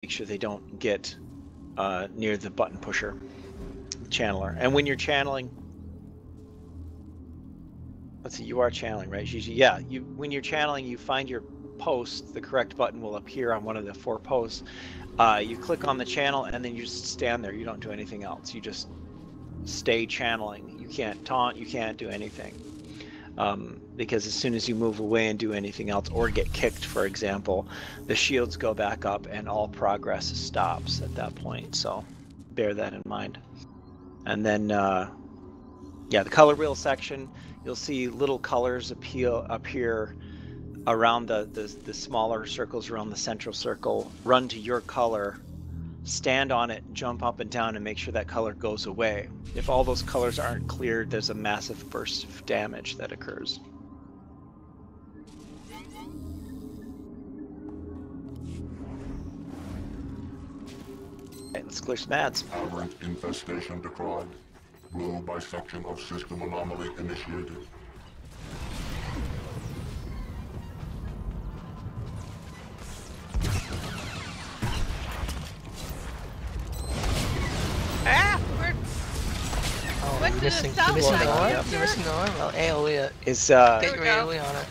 make sure they don't get near the button pusher, the channeler. And when you're channeling, let's see, you are channeling, right, Gigi? Yeah, when you're channeling, you find your post, the correct button will appear on one of the 4 posts. You click on the channel and then you just stand there. You don't do anything else. You just stay channeling. You can't taunt, you can't do anything. Because as soon as you move away and do anything else or get kicked, for example, the shields go back up and all progress stops at that point. So bear that in mind. And then, yeah, the color wheel section, you'll see little colors appear around the smaller circles around the central circle. Run to your color, stand on it, jump up and down, and make sure that color goes away. If all those colors aren't cleared, there's a massive burst of damage that occurs. Okay, let's clear some ads. Aberrant infestation declared. Blue bisection of system anomaly initiated. Ah! We're Missing south the side. arm? Yep. You're missing the arm? Well, AoE it. Is Get There your we go. AoE on it.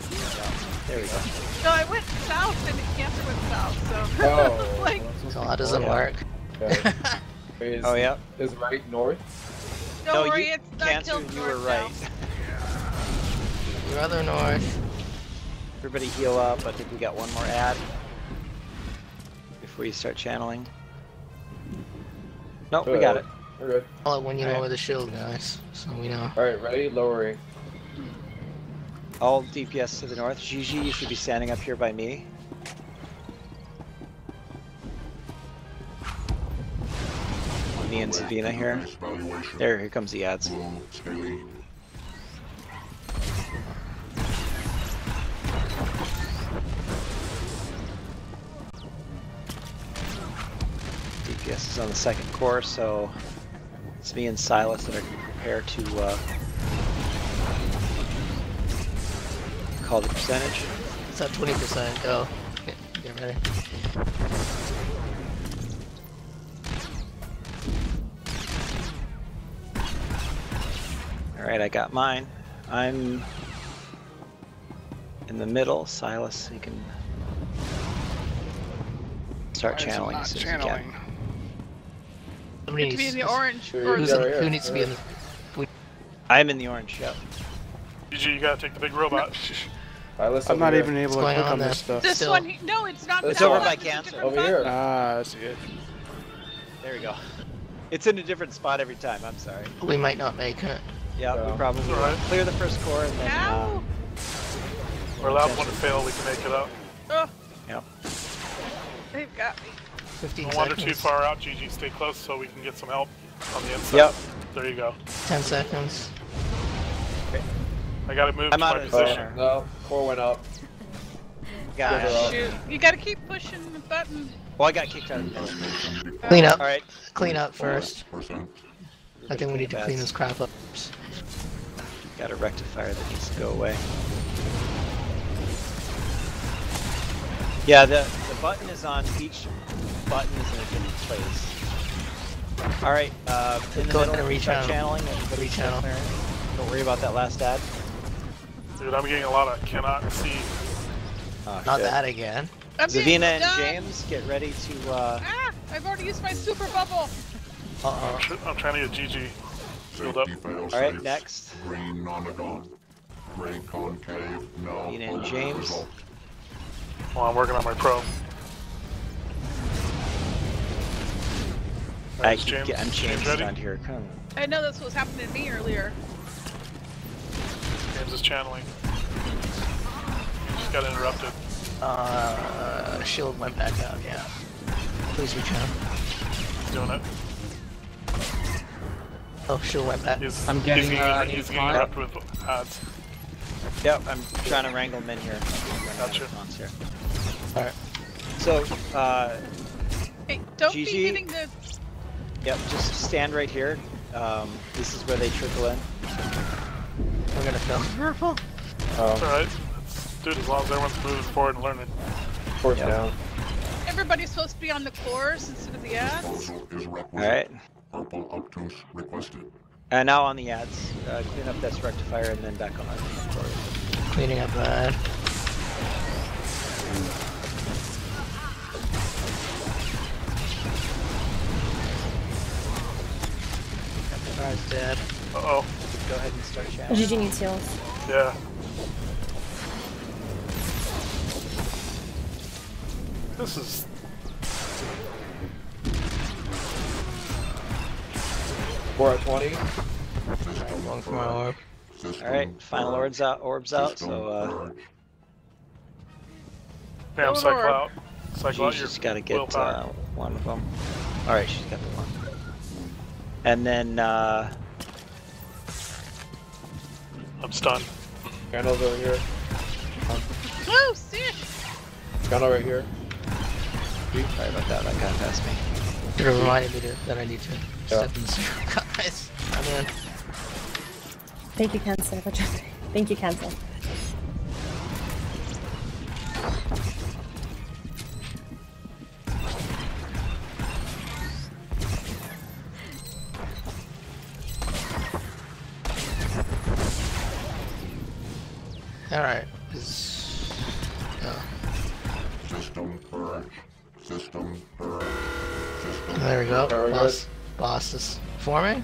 there we go. No, I went south and the cancer went south, so Oh, like So that doesn't Yeah. work. okay. Is, Oh yeah. Is right north? don't No, worry, you it's not cancer. till You were north right. now. You're other north. Everybody heal up. I think we got one more ad before you start channeling. Nope, we got it. We're good. I'll let when you Alright. lower the shield, guys. So we know. Alright, ready? Lowering. All DPS to the north. Gigi, you should be standing up here by me. Me and Zavina here. Here comes the ads. Blue saline. DPS is on the second core, so it's me and Sýlas that are going to prepare to call the percentage. It's at 20%. Go. Get ready. Alright, I got mine. I'm in the middle. Sýlas, you can start Why is it channeling not as soon as channeling? you can. Somebody Need to be in the needs- orange. Sure, Or Who's Yeah, in, right who here. needs to be in the... I'm in the orange, yep. GG, you gotta take the big robot. Alright, I'm not even able What's to going click on on there? this stuff. this Still. one, no, it's not. It's that over one, by it's a cancer. different Over button. here. Ah, I see it. There we go. It's in a different spot every time, I'm sorry. We might not make it. Yeah, we Yeah. probably will. Alright. Clear the first core and then... Ow! We're allowed one to fail, we can make it up. Oh, Yep. they've got me. 15 Don't wander too seconds. far out, GG, stay close so we can get some help on the inside. Yep. There you go. 10 seconds. I gotta move I'm to out my of position. center. No, core went up. Got Good it. job. Shoot, you gotta keep pushing the button. Well, I got kicked out of the Infestation declared. Clean up. Alright. Clean up first. 4%. I think we need to clean this crap up. Got a rectifier that needs to go away. Yeah, the button is on, each button is in a different place. Alright, in the Go middle, ahead and start rechannel. channeling. Everybody start Rechannel. clearing. Don't worry about that last ad. Dude, I'm getting a lot of cannot see. Oh, Not shit. that again. I'm being Zavina and done. James, get ready to, Ah! I've already used my super bubble. Uh-oh. I'm trying to get GG healed up. Safety fail Alright, safe. next. Green nonagon. Gray concave. No. Ian and James. Result. Well, I'm working on my pro. I'm James changed ready? around here. Come on. I know that's what was happening to me earlier. James is channeling. He just got interrupted. Shield went back out, yeah. Please rechannel. He's doing it. Oh, shield went back. He's, I'm getting, he's he's getting interrupted with ads. Yep, I'm trying to wrangle them in here. Gotcha. Here. Alright. So, Hey, don't GG. be hitting the. yep, just stand right here. This is where they trickle in. We're gonna fill. Purple. It's alright. Dude, as long as everyone's moving forward and learning. Force Yeah. down. everybody's supposed to be on the cores instead of the ads. Proposal is requisite. All right. Purple obtuse requested. And now on the ads, clean up this rectifier and then back on our cord. Cleaning up that. Rectifire's dead. Uh-oh. Go ahead and start channeling. GG needs heals. Yeah. This is... We're at 20. I'm going for my orb. All right, final orbs out. So Bam, cycle out. Cycle out she's your just got to get willpower. one of them. All right, she's got the one. And then I'm stunned. Candles over here. Oh, sick! Candle right here. sorry about that. That got past me. It reminded me that I need to step in the guys. I'm in. Thank you, Cancel, for jumping. Thank you, Cancel. Alright. System correct. System correct. System There we go. Very good. Boss is forming.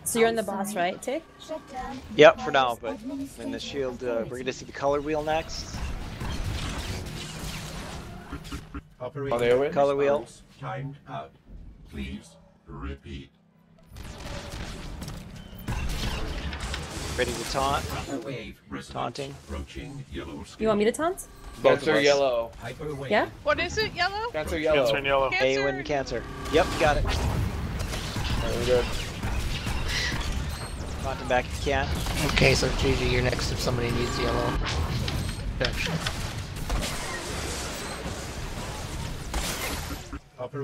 So you're in the boss, right, Tick? Yep, for now. But in the shield, we're going to see the color wheel next. Oh, they win? Color wheel. timed out. Please repeat. Ready to taunt. Wave Taunting. approaching yellow You want me to taunt? Both of Cancer us. yellow. Yeah? What is it? Yellow? Cancer yellow. Cancer in yellow. Cancer. A-win cancer. Yep, got it. Very good. Taunting back if you can. Okay, so GG, you're next if somebody needs yellow. Protection.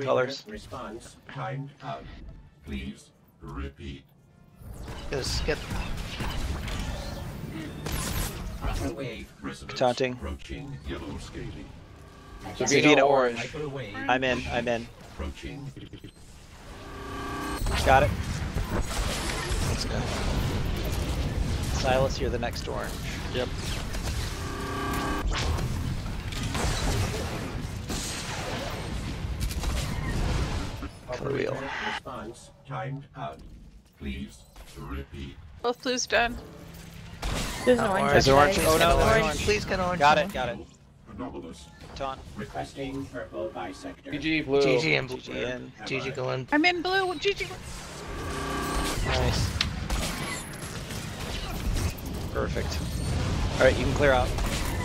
Colors. Response timed out. Please repeat. Just get Wave resonance Taunting. approaching yellow scaly. Savina orange. I'm in. Approaching. Got it. let's go. Sýlas, you're the next orange. Yep. Color wheel. Response timed out. Please repeat. Both blues done. There's an orange. Is there orange? guys. Oh no, there's Orange. orange. Please get orange. Got it. Anomalous. Taunt. Requesting purple bisector. GG blue. GG and GG in. GG going. I'm in blue. GG. Nice. Perfect. All right, you can clear out.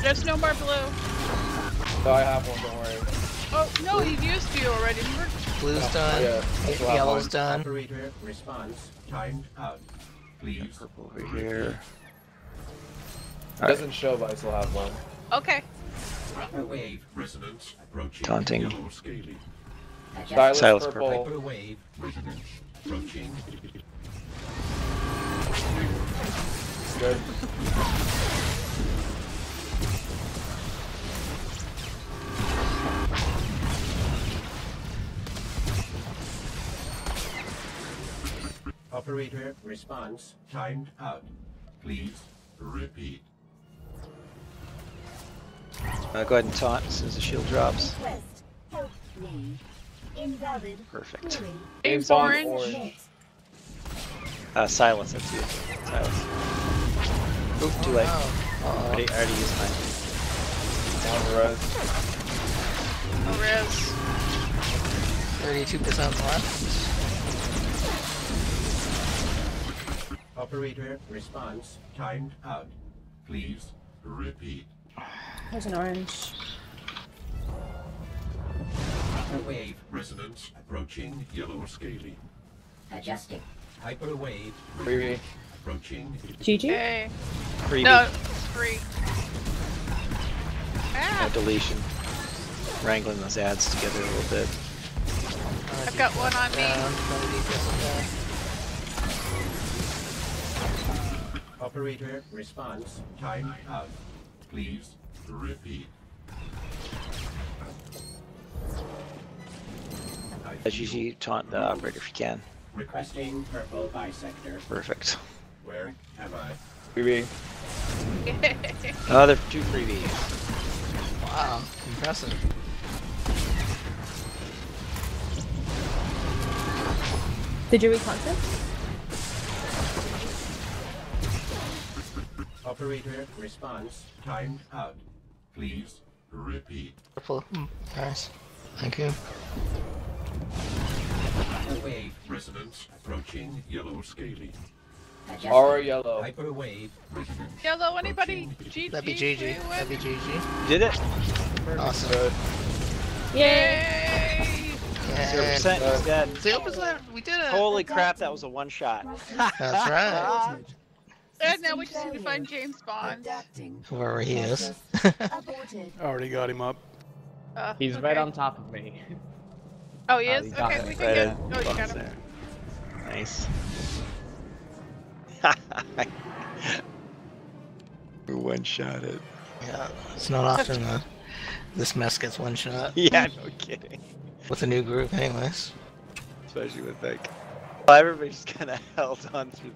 There's no more blue. No, I have one, don't worry. Oh, no, he used you already. Remember? Blue's done. Yeah, that's what I Yellow's want. done. Operator response timed out. Please. Over here. It doesn't show, but I still have one. Okay. Wave resonance approaching Taunting. yellow scaly. Sýlas Sýlas purple. Wave resonance approaching. Good. Operator response timed out. Please repeat. Go ahead and taunt as soon as the shield drops. Help me. Invalid. Perfect. James Bond orange. Sýlas, that's you. Sýlas. Oop, too late. Oh. I already used mine. One res. Oh, res. 32% left. Operator response timed out. Please repeat. There's an orange. Wave resonance approaching yellow scaly. Adjusting. Hyperwave Freebie. approaching. GG? Okay. Freebie. No, it's free. Ah, Deletion. Wrangling those ads together a little bit. I've got one on me. Operator response timed out. Please Repeat. GG, taunt the operator if you can. Requesting purple bisector. Perfect. Where am I? BB. Another 2 freebies. Wow, impressive. Did you read content? Operator response timed out. Please repeat. Purple. Nice. Thank you. Wave resonance approaching yellow scaling. Aura yellow. Hyperwave resonance. Yellow, anybody? GG. That'd be GG. That'd be GG. Did it? Awesome. Good. Yay! Yeah. 0% is dead. 0%. We did it. Holy crap, that was a one-shot. That's right. And now we just need to find James Bond. Whoever he is. Already got him up. He's right on top of me. Oh, he is? he got Okay, it. we can Right get. in. Oh, you got him. There. Nice. One-shot it. Yeah, it's not often that this mess gets one shot. Yeah, no kidding. With a new group, anyways. Especially with like, well, everybody's kind of held on through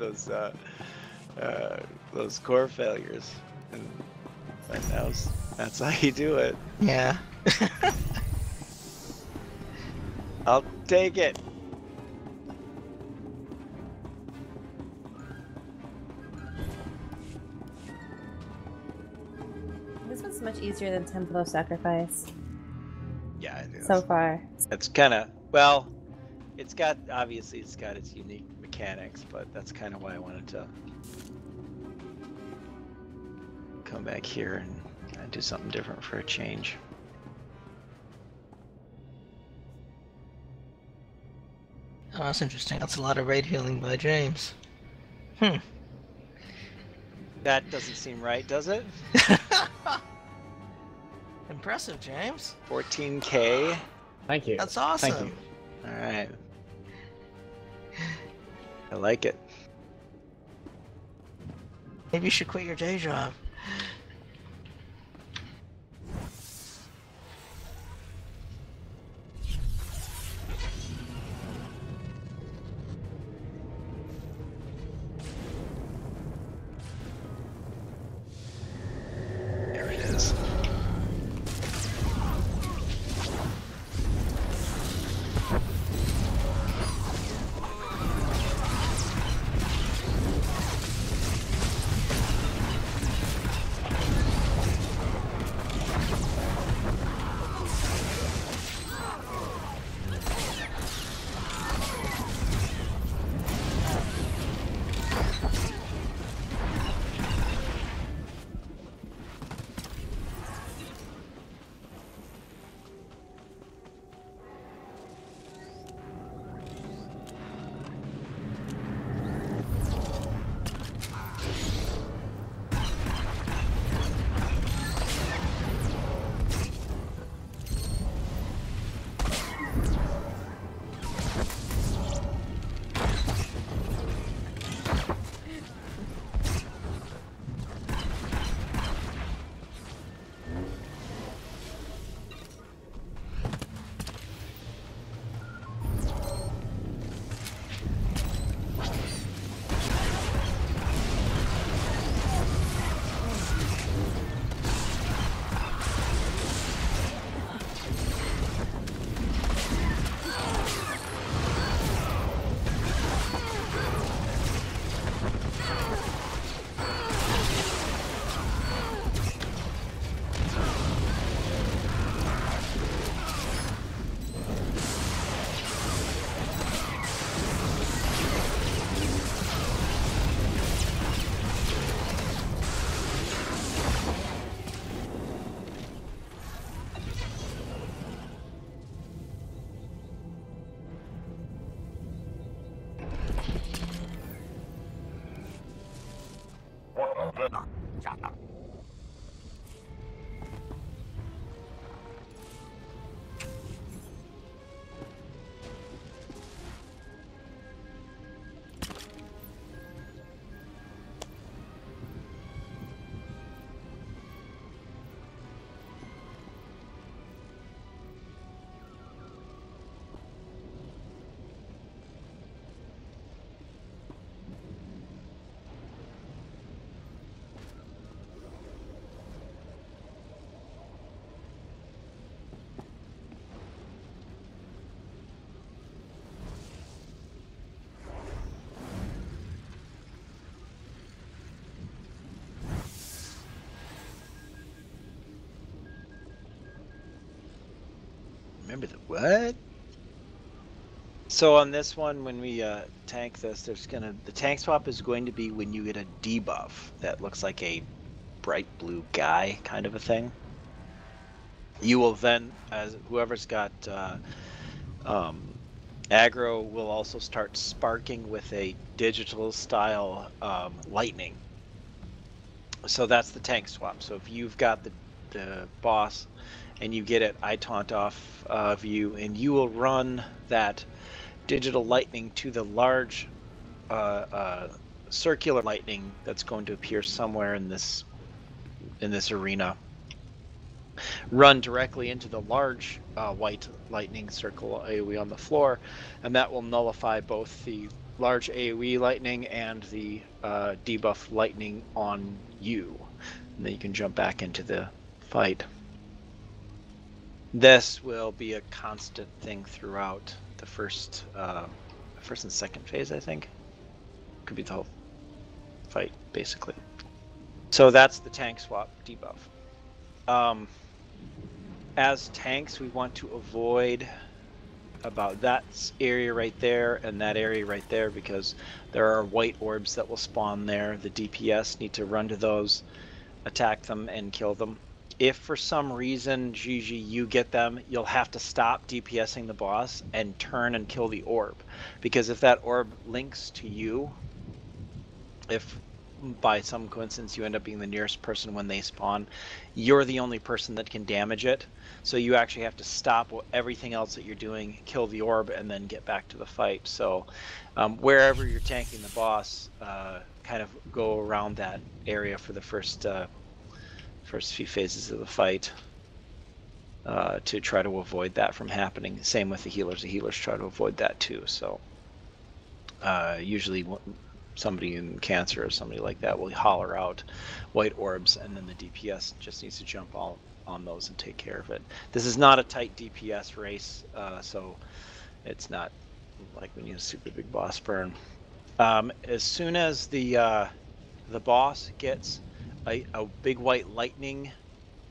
those core failures, and that's how you do it. Yeah. I'll take it. This one's much easier than Temple of Sacrifice Yeah, it is. so far. It's kind of, well, obviously it's got its unique mechanics, but that's kind of why I wanted to come back here and do something different for a change. Oh, that's interesting. That's a lot of raid healing by James. That doesn't seem right, does it? Impressive, James. 14K. Thank you. That's awesome. Thank you. All right. I like it. Maybe you should quit your day job. There it is. Remember the what? So on this one, when we tank this, the tank swap is going to be when you get a debuff that looks like a bright blue guy kind of a thing. You will then, as whoever's got aggro, will also start sparking with a digital style lightning. So that's the tank swap. So if you've got the boss and you get it, I taunt off of you, and you will run that digital lightning to the large circular lightning that's going to appear somewhere in this arena. Run directly into the large white lightning circle AoE on the floor, and that will nullify both the large AoE lightning and the debuff lightning on you. And then you can jump back into the fight. This will be a constant thing throughout the first and second phase, I think. Could be the whole fight, basically. So that's the tank swap debuff. As tanks, we want to avoid about that area right there and that area right there, because there are white orbs that will spawn there. The DPS need to run to those, attack them, and kill them. If for some reason, Gigi, you get them, you'll have to stop DPSing the boss and turn and kill the orb. Because if that orb links to you, if by some coincidence you end up being the nearest person when they spawn, you're the only person that can damage it. So you actually have to stop everything else that you're doing, kill the orb, and then get back to the fight. So wherever you're tanking the boss, kind of go around that area for the first few phases of the fight to try to avoid that from happening. Same with the healers. The healers try to avoid that too. So usually somebody in cancer or somebody like that will holler out white orbs, and then the DPS just needs to jump all on those and take care of it. This is not a tight DPS race, so it's not like we need a super big boss burn. As soon as the boss gets a big white lightning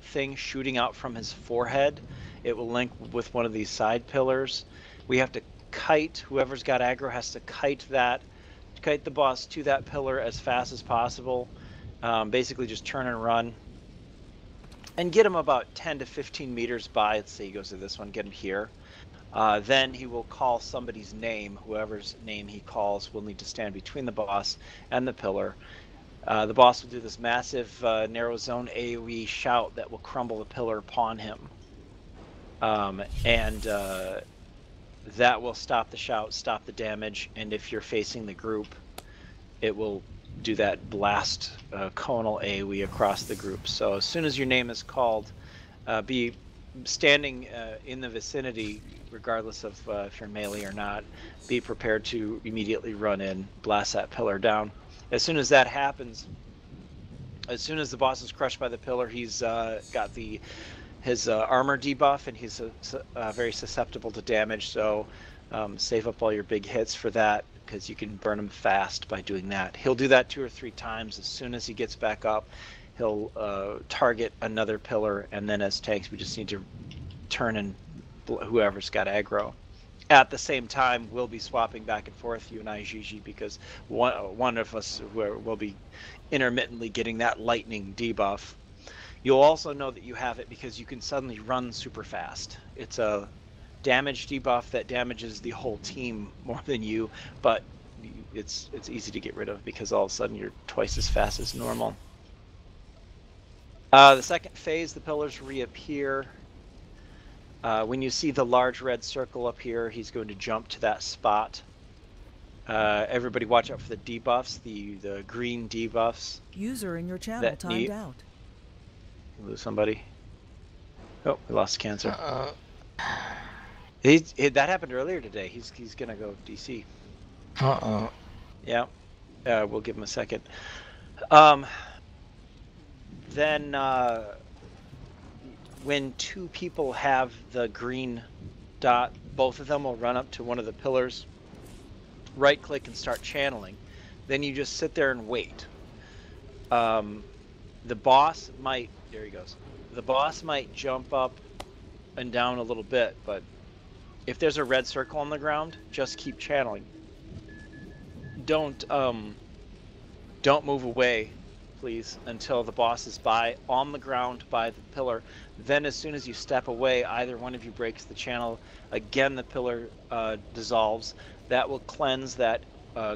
thing shooting out from his forehead, it will link with one of these side pillars. We have to kite, whoever's got aggro has to kite the boss to that pillar as fast as possible. Basically just turn and run and get him about 10 to 15 meters by. Let's say he goes to this one, get him here. Then he will call somebody's name. Whoever's name he calls will need to stand between the boss and the pillar. The boss will do this massive narrow zone AoE shout that will crumble the pillar upon him. That will stop the shout, stop the damage, and if you're facing the group, it will do that blast conal AoE across the group. So as soon as your name is called, be standing in the vicinity, regardless of if you're melee or not, be prepared to immediately run in, blast that pillar down. As soon as that happens, as soon as the boss is crushed by the pillar, he's got his armor debuff, and he's very susceptible to damage, so save up all your big hits for that, because you can burn him fast by doing that. He'll do that 2 or 3 times. As soon as he gets back up, he'll target another pillar, and then as tanks we just need to turn and whoever's got aggro. At the same time, we'll be swapping back and forth, you and I, Gigi, because one of us will be intermittently getting that lightning debuff. You'll also know that you have it because you can suddenly run super fast. It's a damage debuff that damages the whole team more than you, but it's easy to get rid of because all of a sudden you're twice as fast as normal. The second phase, the pillars reappear. When you see the large red circle up here, he's going to jump to that spot. Everybody watch out for the debuffs, the green debuffs. User in your channel timed out. Lose somebody. Oh, we lost cancer. That happened earlier today. He's gonna go DC. Yeah. We'll give him a second. Then when 2 people have the green dot, both of them will run up to one of the pillars, right click and start channeling. Then you just sit there and wait. The boss might, there he goes. The boss might jump up and down a little bit, but if there's a red circle on the ground, just keep channeling. Don't move away, please, until the boss is on the ground by the pillar. Then as soon as you step away, either one of you breaks the channel. Again, the pillar dissolves. That will cleanse that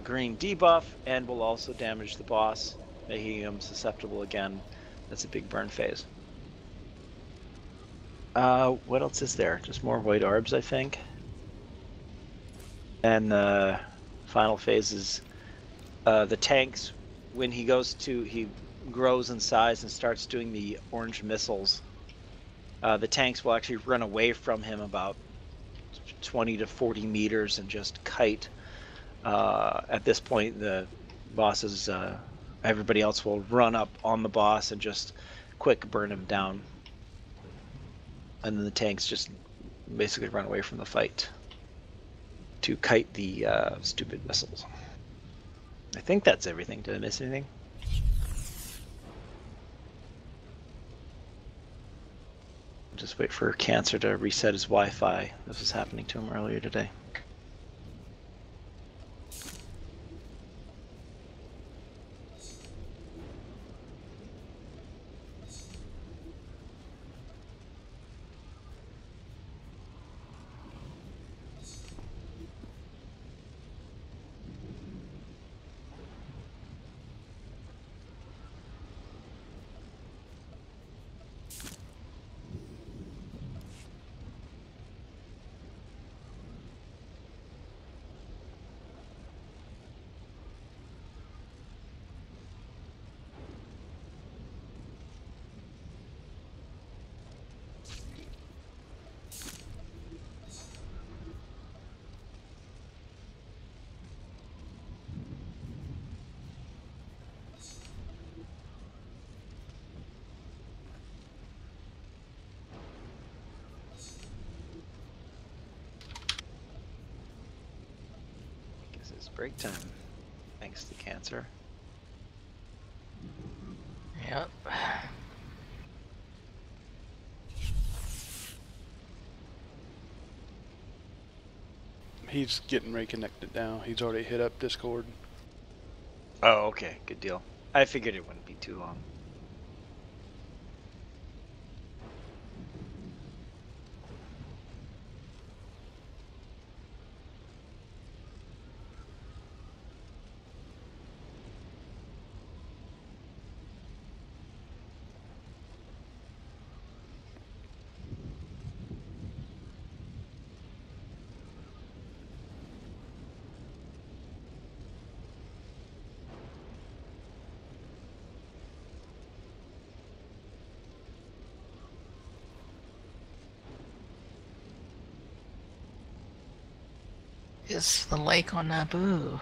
green debuff and will also damage the boss, making him susceptible again. That's a big burn phase. What else is there? Just more white orbs, I think. And the final phase is the tanks. When he grows in size and starts doing the orange missiles, the tanks will actually run away from him about 20 to 40 meters and just kite. At this point, the bosses, everybody else will run up on the boss and just quick burn him down. And then the tanks just basically run away from the fight to kite the stupid missiles. I think that's everything. Did I miss anything? Just wait for Cancer to reset his Wi-Fi. This was happening to him earlier today. It's break time, thanks to Cancer. Yep. He's getting reconnected now. He's already hit up Discord. Oh, okay, good deal. I figured it wouldn't be too long. It's the lake on Naboo.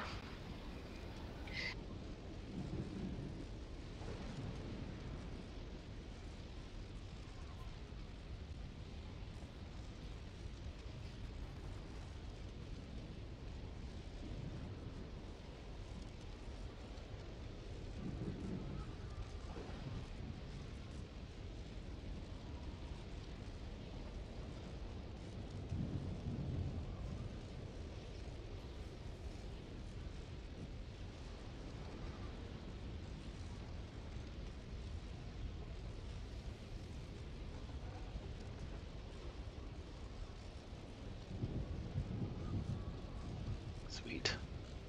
Sweet.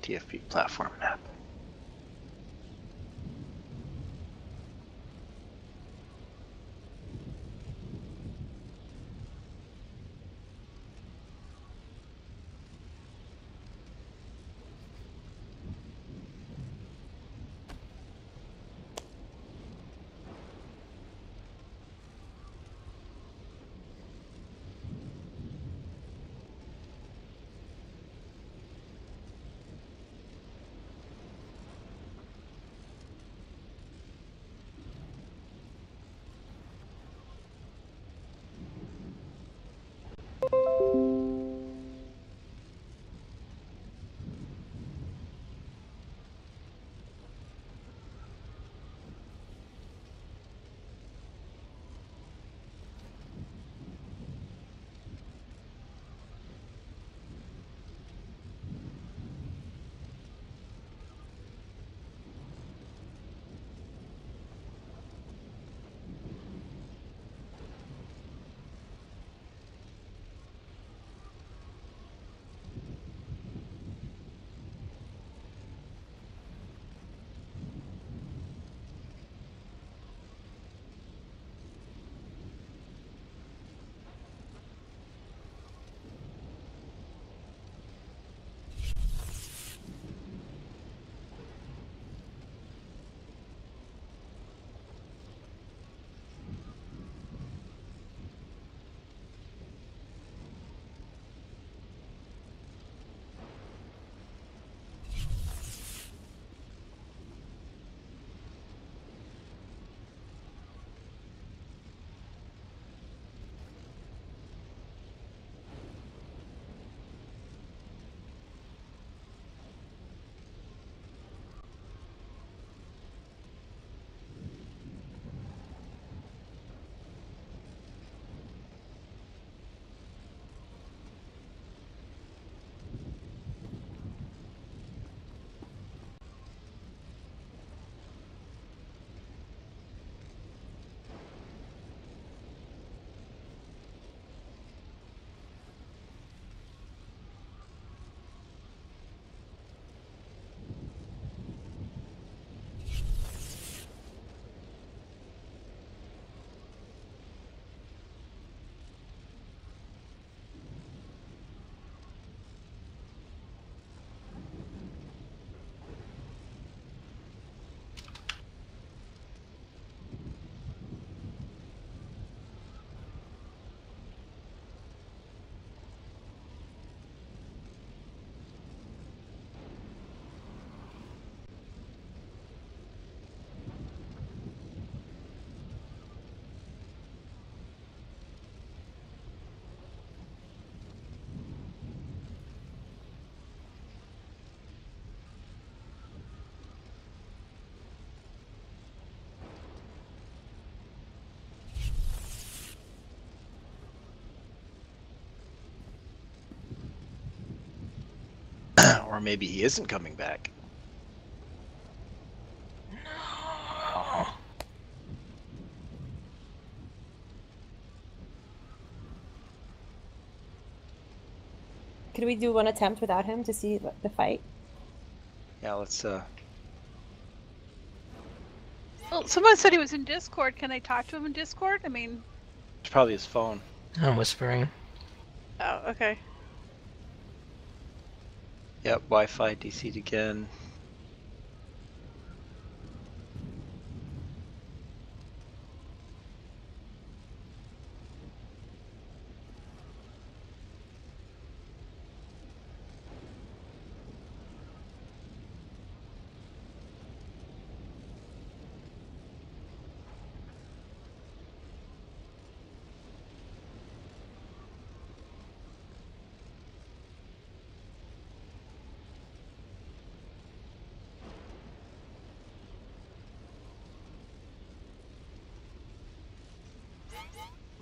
TFP platform map. Or maybe he isn't coming back. No. Could we do one attempt without him to see the fight? Yeah, let's Well, someone said he was in Discord. Can I talk to him in Discord? I mean... It's probably his phone. I'm whispering. Oh, okay. Yep, Wi-Fi DC'd again.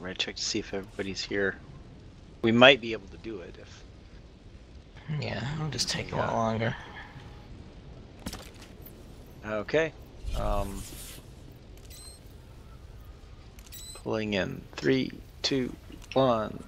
Right, check to see if everybody's here. We might be able to do it if... Yeah, it'll just take a lot longer. Okay. Pulling in 3, 2, 1.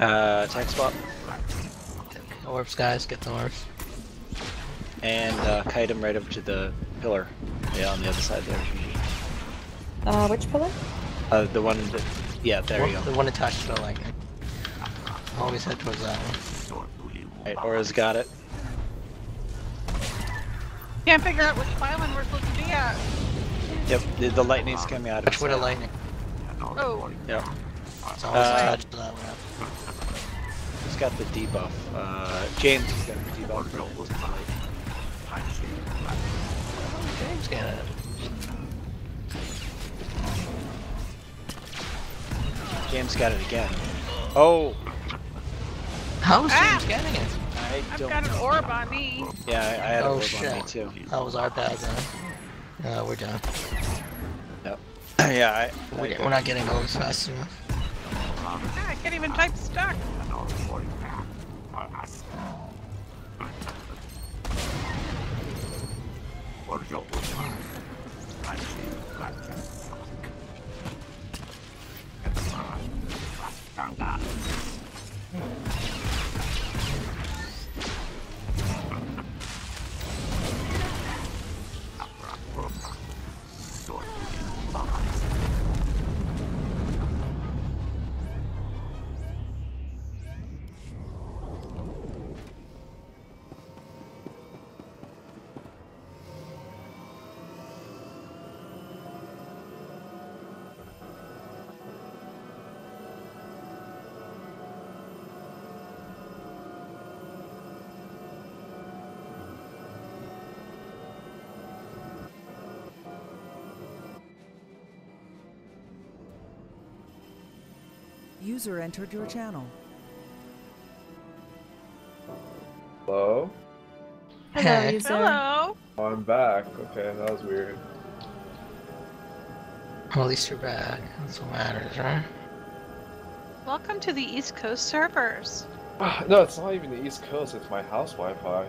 Attack swap. Orbs, guys, get the orbs. And kite him right over to the pillar. Yeah, on the other side there. Which pillar? The one that... Yeah, there you go. The one attached to the lightning. Always head towards that one. Right, Aura's got it. Can't figure out which island we're supposed to be at. Yep, the lightning's coming out of Watch with the lightning. Oh. Yep. It's always attached to that one. He's got the debuff. James has got the debuff. James got it. James got it again. Oh! How is James getting it? I've got an orb on me. Yeah, I had an orb shit. on me too. That was our bad then. We're done. Yep. Yeah, We're not getting orbs fast enough. I can't even type stuck. User entered your channel. Hello? Hello, user. Hello. Oh, I'm back. Okay, that was weird. Well, at least you're back. That's what matters, right? Welcome to the East Coast servers. No, it's not even the East Coast, it's my house Wi-Fi.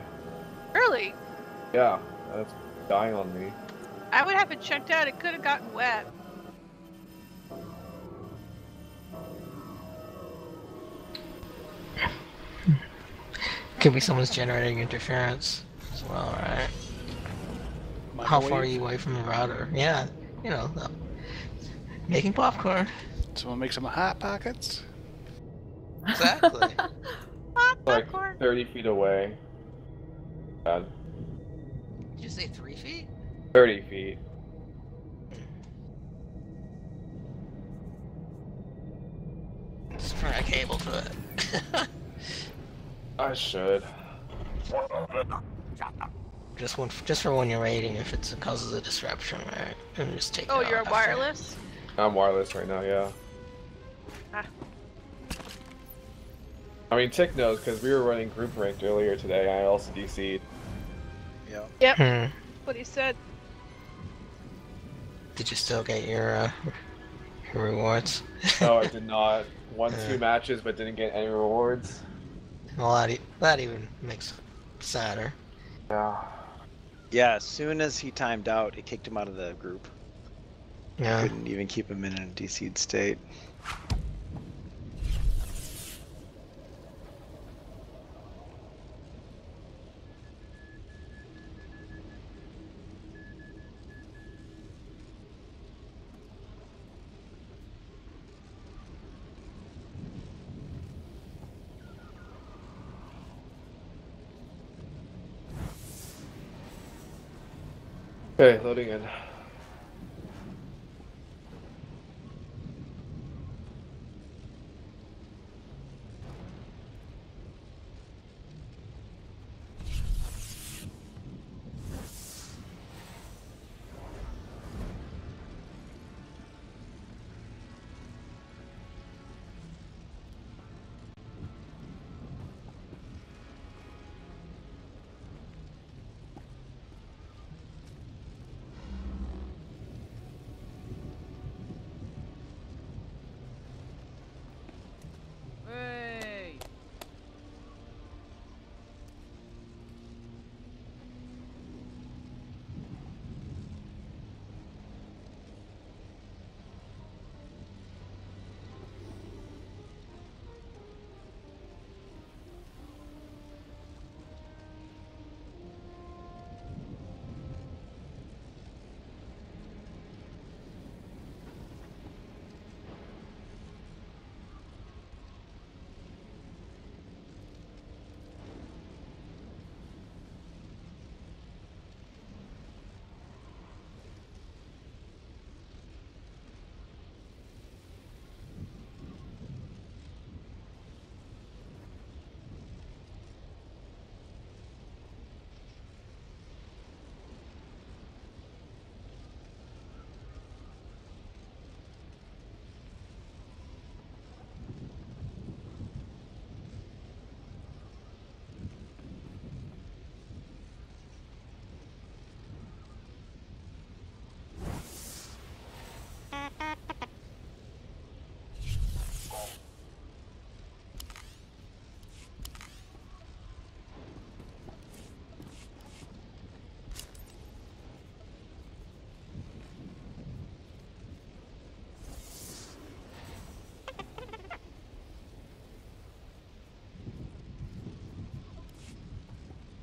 Really? Yeah, that's dying on me. I would have it checked out. It could have gotten wet. Could be someone's generating interference as well, right? How far are you away from the router? Yeah, you know, making popcorn. Someone make some hot pockets? Exactly. Like 30 feet away. God. Did you say 3 feet? 30 feet. Just run a cable to it. I should. Just for when you're raiding, if it causes a disruption, right? And just take. Oh, it you're off after. wireless? I'm wireless right now, yeah. Ah. I mean, Tick knows because we were running group ranked earlier today. I also DC'd. Yeah. Yep. What he said. Did you still get your rewards? No, I did not. Won 2 matches, but didn't get any rewards. Well, that even makes it sadder. Yeah. Yeah, as soon as he timed out, it kicked him out of the group. Yeah. Couldn't even keep him in a DC'd state. Okay, loading in.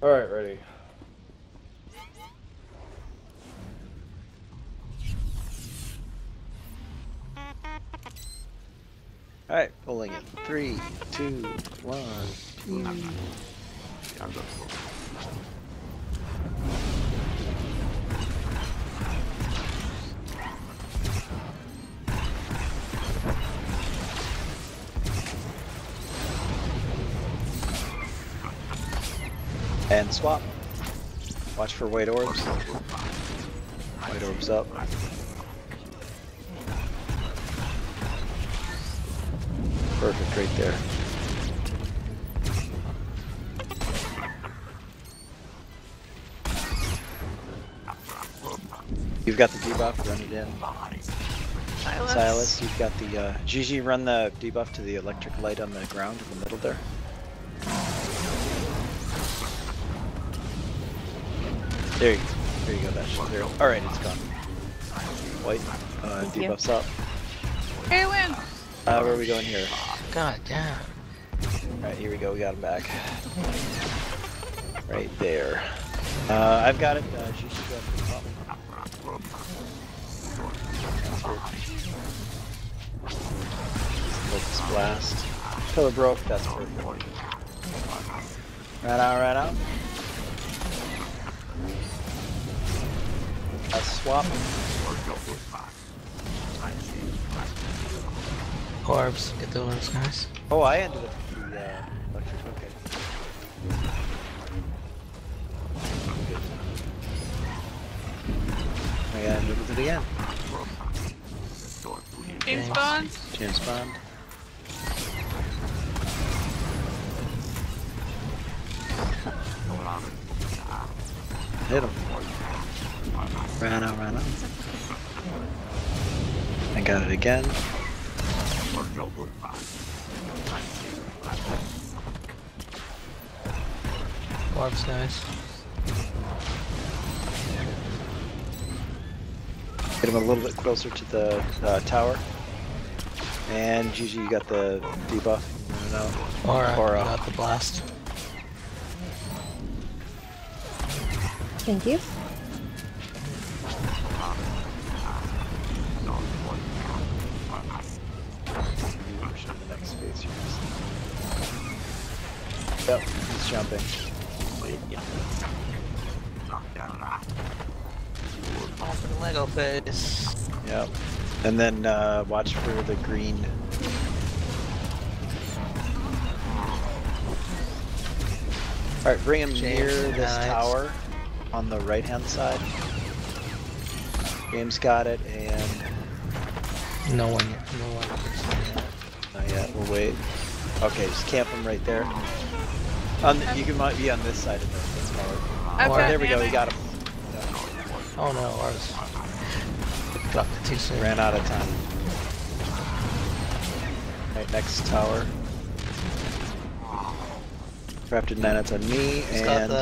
Alright, ready. Alright, pulling it. 3, 2, 1. And swap. Watch for white orbs. White orbs up. Perfect right there. You've got the debuff, run it in. Sýlas, you've got the Gigi, run the debuff to the electric light on the ground in the middle there. There you go, that's there. Alright, it's gone. White, debuff's up. Hey, win! Where are we going here? God damn. Alright, here we go, we got him back. Right there. I've got it, Gigi, go up to the top. Focus blast. Pillar broke, that's perfect. Right out. A swap. Orbs, get the orbs, guys. Oh, I ended up with the electric, okay. I gotta end with it again. James Bond. James Bond. Hit him. Ran out. I got it again. Orb's nice. Get him a little bit closer to the tower. And GG, you got the debuff. Alright, got the blast. Thank you. Yep, he's jumping. All for the Lego face. Yep. And then watch for the green. Alright, bring him near this tower on the right hand side. James got it, and no one. Not yet, we'll wait. Okay, just camp him right there. You might be on this side of the tower. There we go, you got him. Oh no, I was dropped it too soon. Ran out of time. Right, next tower. Crafted 9 outs on me and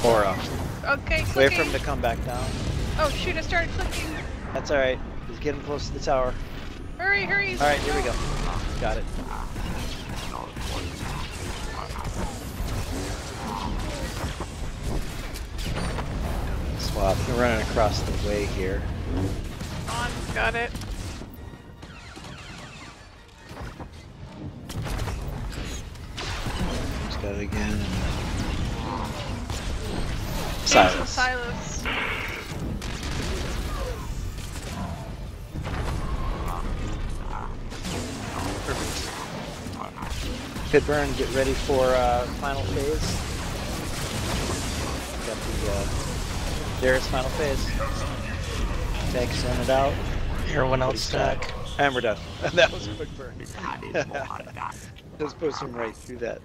Aura. Okay, clicking. Wait for him to come back down. Oh shoot, I started clicking. That's alright. He's getting close to the tower. Hurry. Alright, here we go. Got it. Swap. We're running across the way here. On, got it. Just got it again. Sýlas. Perfect. Pit burn, get ready for final phase. Got the Darius final phase. Tank send it out. Everyone else stack. And we're done. That was a quick burn. Just push him right through that.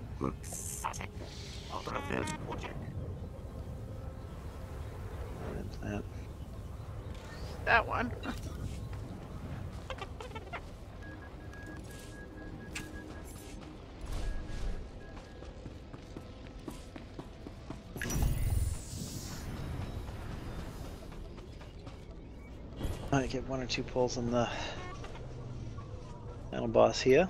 That one. I get 1 or 2 pulls on the final boss here.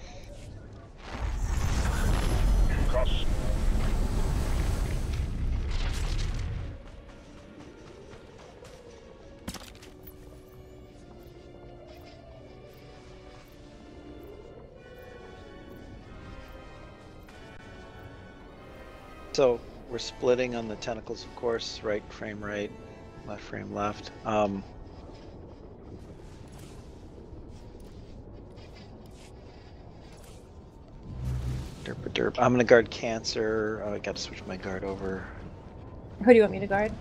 So we're splitting on the tentacles, of course. Right frame right, left frame left. Derp. I'm gonna guard Cancer. I gotta switch my guard over. Who do you want me to guard?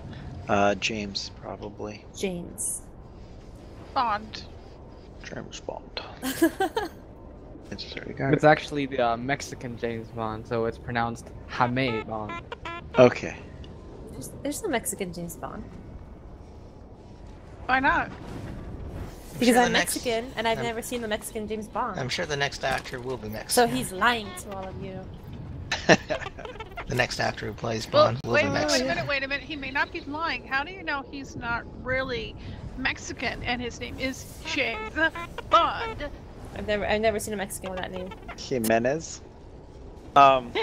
James, probably. James. Bond. James Bond. It's actually the Mexican James Bond, so it's pronounced Jaime Bond. Okay. There's no Mexican James Bond. Why not? Because I'm Mexican, and I've never seen the Mexican James Bond. I'm sure the next actor will be Mexican. So he's lying to all of you. The next actor who plays Bond will be Mexican. Wait a minute. He may not be lying. How do you know he's not really Mexican and his name is James Bond? I've never seen a Mexican with that name. Jimenez. Alright,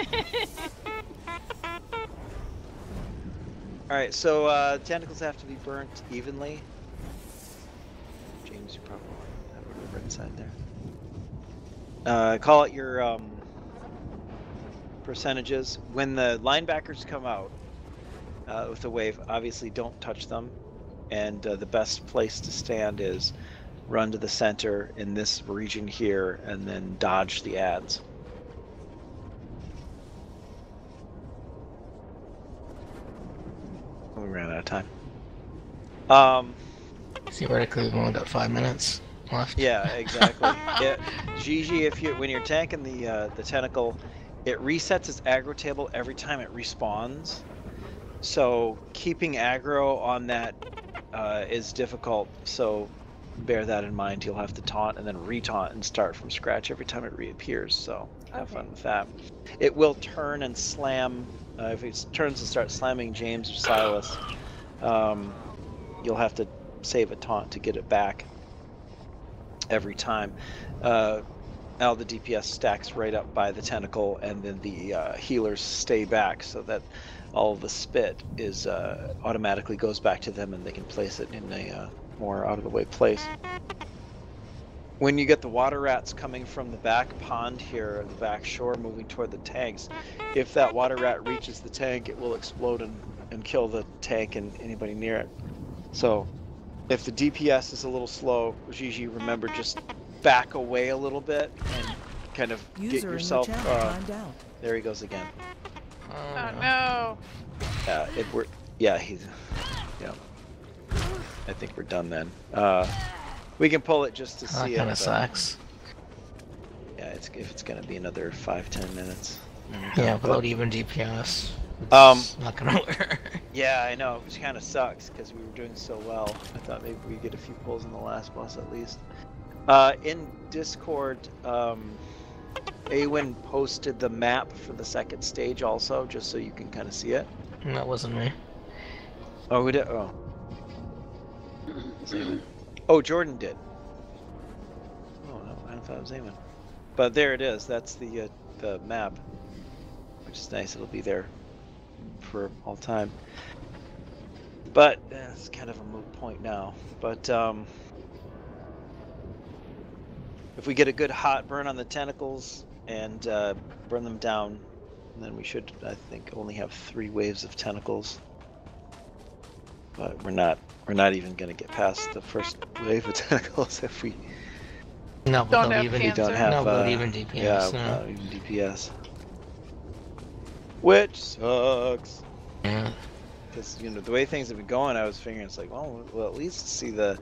so tentacles have to be burnt evenly. James, you probably have it over inside there. Call it your percentages. When the linebackers come out with the wave, obviously don't touch them. And the best place to stand is run to the center in this region here and then dodge the ads. We ran out of time. Theoretically, we've only got 5 minutes left. Yeah, exactly. Yeah, GG, when you're tanking the tentacle, it resets its aggro table every time it respawns. So keeping aggro on that is difficult. So bear that in mind. You'll have to taunt and then re-taunt and start from scratch every time it reappears. So have fun with that. It will turn and slam. If it turns and starts slamming James or Sýlas, you'll have to save a taunt to get it back every time. Now the DPS stacks right up by the tentacle, and then the healers stay back so that all of the spit is automatically goes back to them, and they can place it in a more out of the way place. When you get the water rats coming from the back pond here, the back shore, moving toward the tanks, if that water rat reaches the tank, it will explode and kill the tank and anybody near it. So if the DPS is a little slow, Gigi, remember, just back away a little bit and kind of get yourself. There he goes again. Oh no! Yeah, he's. Yeah. I think we're done then. We can pull it just to see it. Kind of sucks. Yeah, if it's gonna be another 5-10 minutes. Yeah, without even DPS. It's not gonna work. Yeah, I know, which kind of sucks because we were doing so well. I thought maybe we'd get a few pulls in the last boss at least. In Discord, Awin posted the map for the second stage also, just so you can kind of see it. That wasn't me. Oh, we did. Oh. Oh, Jordan did. Oh no, I thought it was Awin. But there it is. That's the map, which is nice. It'll be there for all time. But it's kind of a moot point now. But if we get a good hot burn on the tentacles and burn them down, then we should, I think, only have 3 waves of tentacles. But we're not even going to get past the first wave of tentacles if we don't have even DPS. Yeah, not even DPS. Which sucks. Yeah. Because the way things have been going, I was figuring it's like, well, we'll at least see the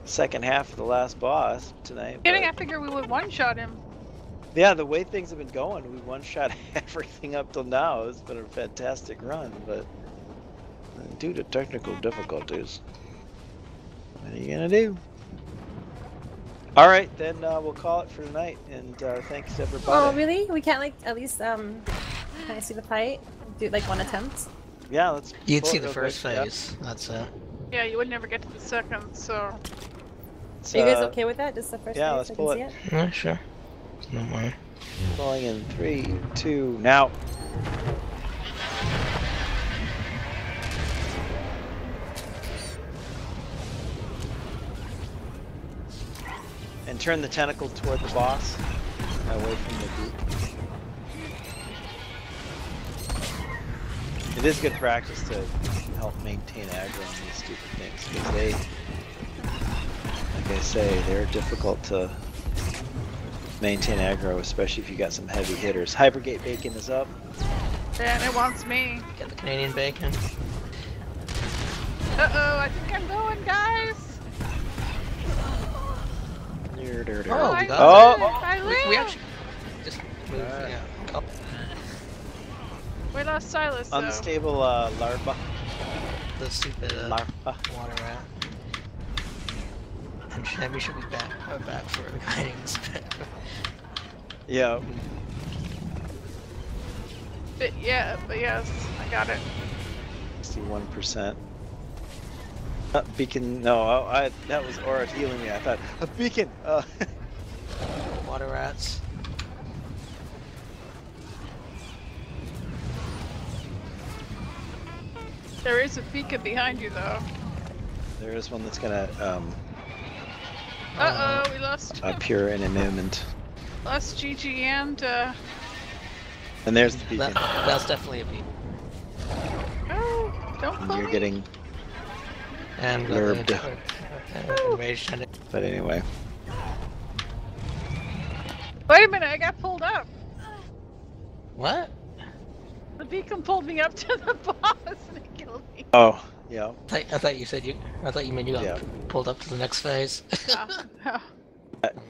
second half of the last boss tonight. I figure we would one-shot him. Yeah, the way things have been going, we one-shot everything up till now. It's been a fantastic run, but due to technical difficulties, what are you gonna do? All right, then we'll call it for tonight, and thanks everybody. Oh, really? We can't at least can I see the fight? Do one attempt? Yeah, let's. You'd see the first phase. Yep. That's it. Yeah, you would never get to the second, so. Are you guys okay with that? Just the first phase? Yeah, let's pull it. Yeah, sure. No more. Pulling in 3, 2, now. And turn the tentacle toward the boss, away from the group. It is good practice to help maintain aggro on these stupid things, because they, like I say, they're difficult to maintain aggro, especially if you got some heavy hitters. Hypergate Bacon is up. And it wants me. Get the Canadian bacon. Uh-oh, I think I'm going, guys. Oh, I live. We actually just moved. Yeah. Oh. We lost Sýlas, though. Unstable larva. The stupid larva water rat. And Shan should be back for guiding spit. Yeah. But yes, I got it. 61%. Beacon, no, that was Aura healing me. I thought, a beacon! Water rats. There is a beacon behind you, though. There is one that's gonna, uh-oh, we lost... appear in a moment. Lost GG and, And there's the beacon. That's definitely a beacon. Oh, don't And pull you're me. getting... And But anyway. Wait a minute, I got pulled up. What? The beacon pulled me up to the boss and it killed me. Oh, yeah. I thought you said you. I thought you meant you got pulled up to the next phase. No.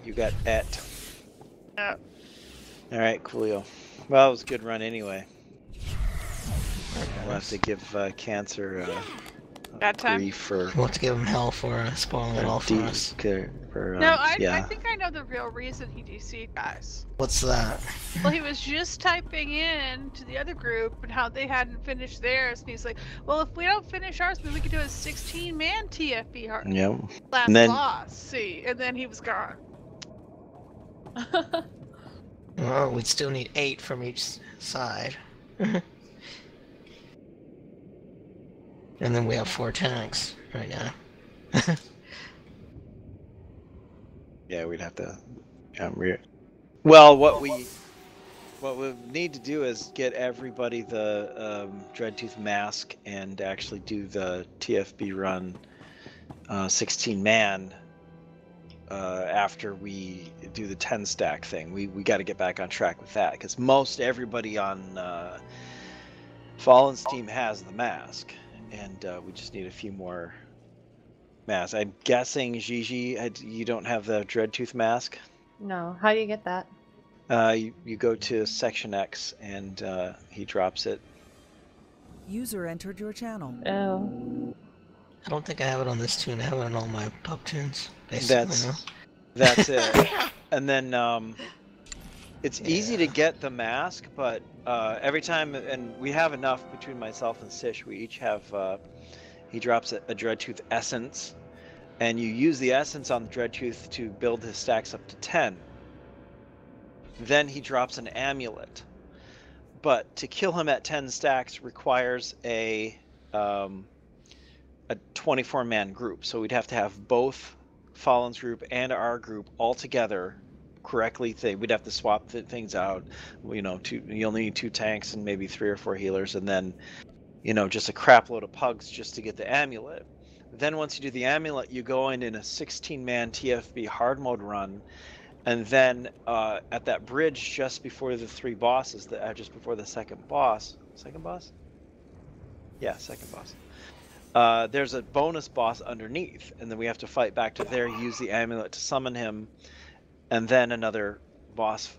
You got at. Yeah. All right, coolio. Well, it was a good run anyway. Okay. We'll have to give Cancer Bad time. grief for. We'll have to give him hell for spoiling it all for us. No, I think I know the real reason he DC'd guys. What's that? Well, he was just typing in to the other group and how they hadn't finished theirs, and he's like, "Well, if we don't finish ours, then we could do a 16-man TFB hard last boss." See, and then he was gone. Well, we'd still need 8 from each side. And then we have 4 tanks right now. Yeah, we'd have to. Well, what we need to do is get everybody the Dreadtooth mask and actually do the TFB run 16-man after we do the 10 stack thing. We got to get back on track with that because most everybody on Fallen's team has the mask, and we just need a few more masks. I'm guessing Gigi, you don't have the Dreadtooth mask. No. How do you get that? You go to Section X and he drops it. User entered your channel. Oh. I don't think I have it on this tune. I have it on all my pub tunes. Basically, that's it. And then it's easy to get the mask, but every time, and we have enough between myself and Sish. We each have. He drops a Dreadtooth essence, and you use the essence on the Dreadtooth to build his stacks up to 10. Then he drops an amulet, but to kill him at 10 stacks requires a 24-man group. So we'd have to have both Fallen's group and our group all together correctly. We'd have to swap things out. You know, you'll need 2 tanks and maybe 3 or 4 healers, and then just a crap load of pugs just to get the amulet. Then once you do the amulet, you go in a 16-man TFB hard mode run, and then at that bridge just before the 3 bosses, just before the second boss, yeah, second boss. There's a bonus boss underneath, and then we have to fight back to there, use the amulet to summon him, and then another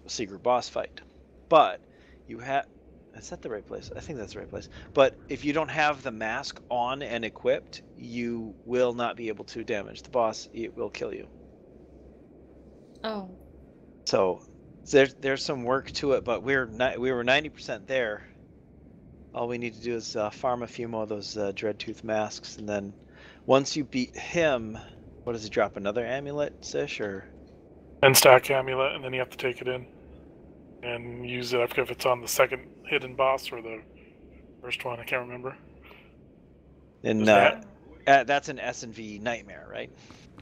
secret boss fight. But you have. Is that the right place? I think that's the right place. But if you don't have the mask on and equipped, you will not be able to damage the boss. It will kill you. Oh. So there's some work to it, but we were 90% there. All we need to do is farm a few more of those Dreadtooth masks, and then once you beat him, what does he drop? Another amulet, Sish, or? 10 stack amulet, and then you have to take it in and use it. I forget if it's on the second hidden boss or the first one. I can't remember. And that's an S&V nightmare, right?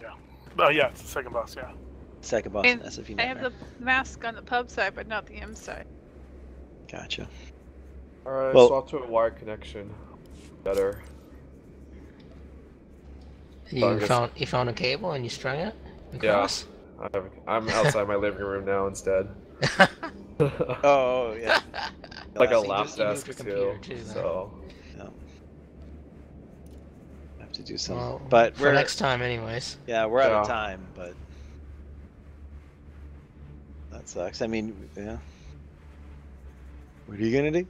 Yeah. Oh yeah, it's the second boss. Yeah. Second boss in S&V nightmare. I have the mask on the pub side, but not the M side. Gotcha. Alright, Well, swap to a wired connection. Better. You found a cable and you strung it across? Yeah. I'm outside my living room now instead. Oh yeah. Like a So lap you desk moved too. your computer too, So. Yeah. Have to do something, Well, but for next time, anyways. Yeah, we're out of Yeah. time, but that sucks. I mean, yeah. What are you gonna do?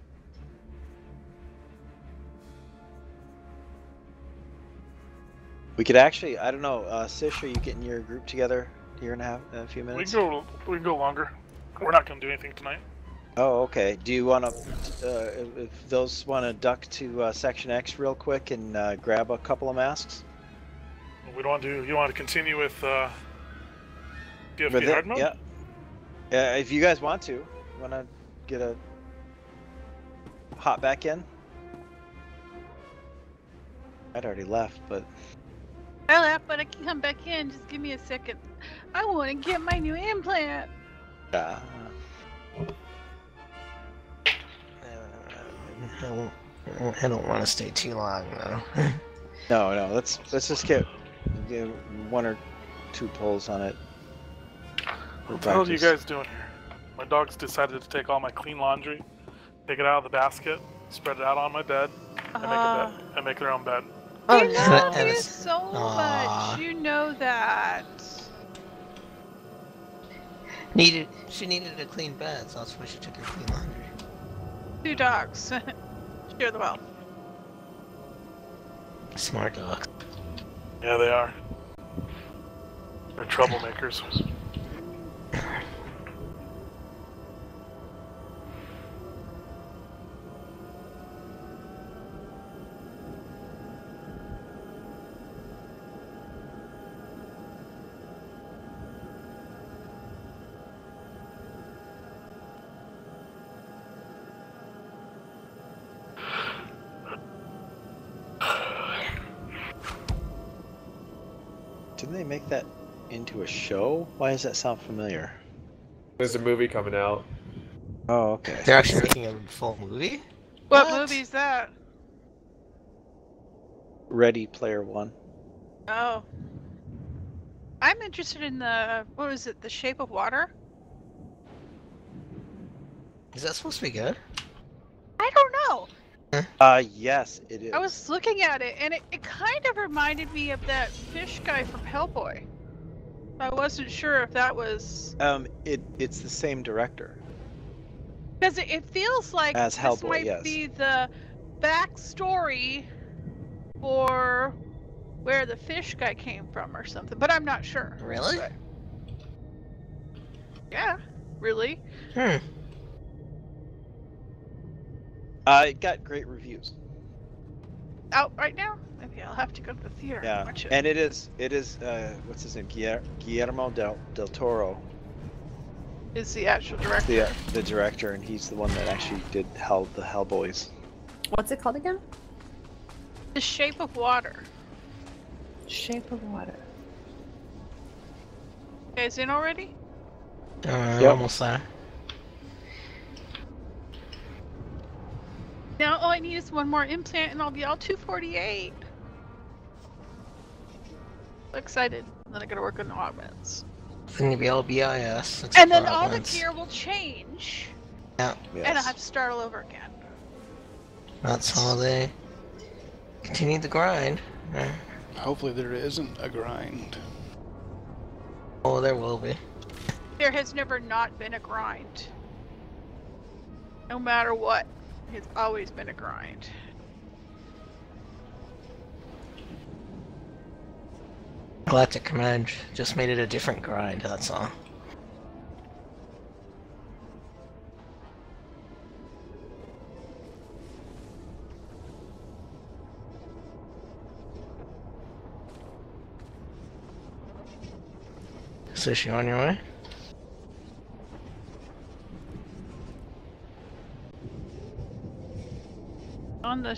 We could actually, I don't know, Sish, are you getting your group together here in a few We minutes? can go longer. We're not gonna do anything tonight. Oh, okay. Do you want to, if those want to duck to Section X real quick and grab a couple of masks? We don't want to. You want to continue with DFB With it? hard mode? Yeah. If you guys want to get a hop back in? I'd already left, but. I left, but I can come back in. Just give me a second. I want to get my new implant. Yeah. I don't want to stay too long though. No. Let's just get 1 or 2 pulls on it. What the hell are you guys doing here? My dogs decided to take all my clean laundry, take it out of the basket, spread it out on my bed, and make a bed, and make their own bed. Oh, you know you so much. You know that. She needed a clean bed, so that's why she took her clean laundry. 2 dogs. Share the wealth. Smart dogs. Yeah, they are. They're troublemakers. Didn't they make that into a show? Why does that sound familiar? There's a movie coming out. Oh, okay. They're actually making a full movie? What movie's that? Ready Player One. Oh. I'm interested in the, what was it, The Shape of Water? Is that supposed to be good? I don't know. Yes, it is. I was looking at it, and it kind of reminded me of that fish guy from Hellboy. I wasn't sure if that was... It's the same director. Because it feels like As Hellboy, this might yes. be the backstory for where the fish guy came from or something, but I'm not sure. Really? But... Yeah, really. It got great reviews. Out right now? Maybe I'll have to go to the theater and Yeah, watch it. and it is what's his name? Guillermo del Toro Is the actual director. the director, and he's the one that actually did the Hellboys. What's it called again? The Shape of Water. Shape of Water. You guys in already? Almost there. Now all I need is one more implant and I'll be all 248. So excited. Then I gotta work on the augments. Then you'll be all BIS. And then all the gear will change. Yeah. Yes. And I'll have to start all over again. That's how they continue the grind. Hopefully there isn't a grind. Oh, there will be. There has never not been a grind. No matter what. It's always been a grind. Galactic Command just made it a different grind, that's all. Sushi on your way? On the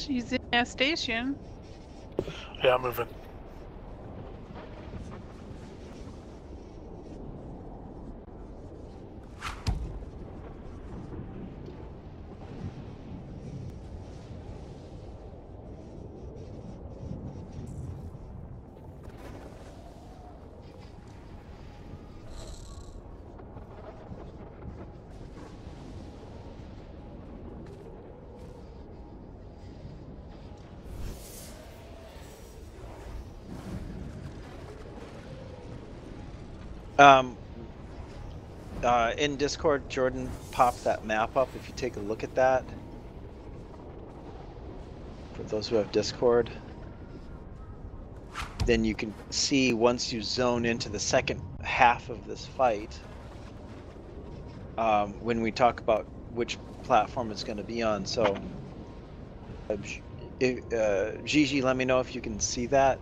station. Yeah, I'm moving. In Discord, Jordan popped that map up. If you take a look at that, for those who have Discord, then you can see once you zone into the second half of this fight, when we talk about which platform it's going to be on. So, Gigi, let me know if you can see that.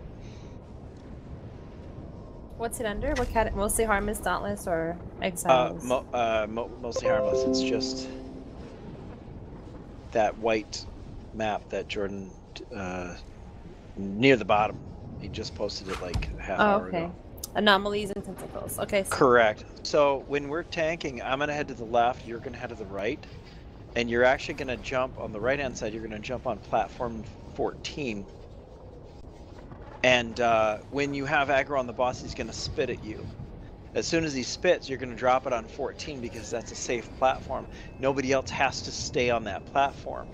What's it under? What cat? Mostly Harmless, Dauntless, or Exiles? Mostly Harmless. It's just that white map that Jordan near the bottom. He just posted it like half hour ago. Anomalies and tentacles. Okay. So Correct. So when we're tanking, I'm gonna head to the left. You're gonna head to the right, and you're actually gonna jump on the right-hand side. You're gonna jump on platform 14. And when you have aggro on the boss, he's going to spit at you. As soon as he spits, you're going to drop it on 14 because that's a safe platform. Nobody else has to stay on that platform.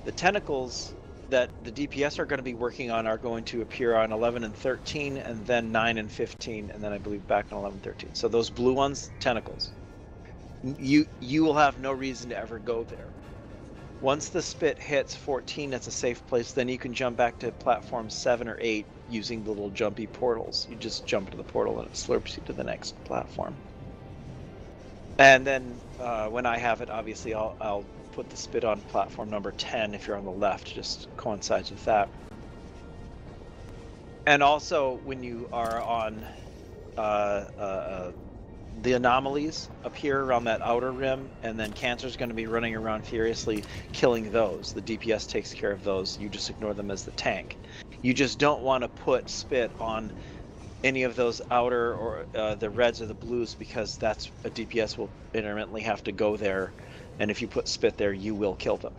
The tentacles that the DPS are going to be working on are going to appear on 11 and 13, and then 9 and 15, and then I believe back on 11 and 13. So those blue ones, tentacles. You will have no reason to ever go there. Once the spit hits 14, that's a safe place. Then you can jump back to platform 7 or 8 using the little jumpy portals. You just jump to the portal and it slurps you to the next platform. And then when I have it, obviously I'll put the spit on platform number 10 if you're on the left, just coincides with that. And also when you are on the anomalies up here around that outer rim, and then Cancer's going to be running around furiously killing those. The DPS takes care of those. You just ignore them as the tank. You just don't want to put spit on any of those outer or the reds or the blues, because that's a DPS will intermittently have to go there, and if you put spit there, you will kill them.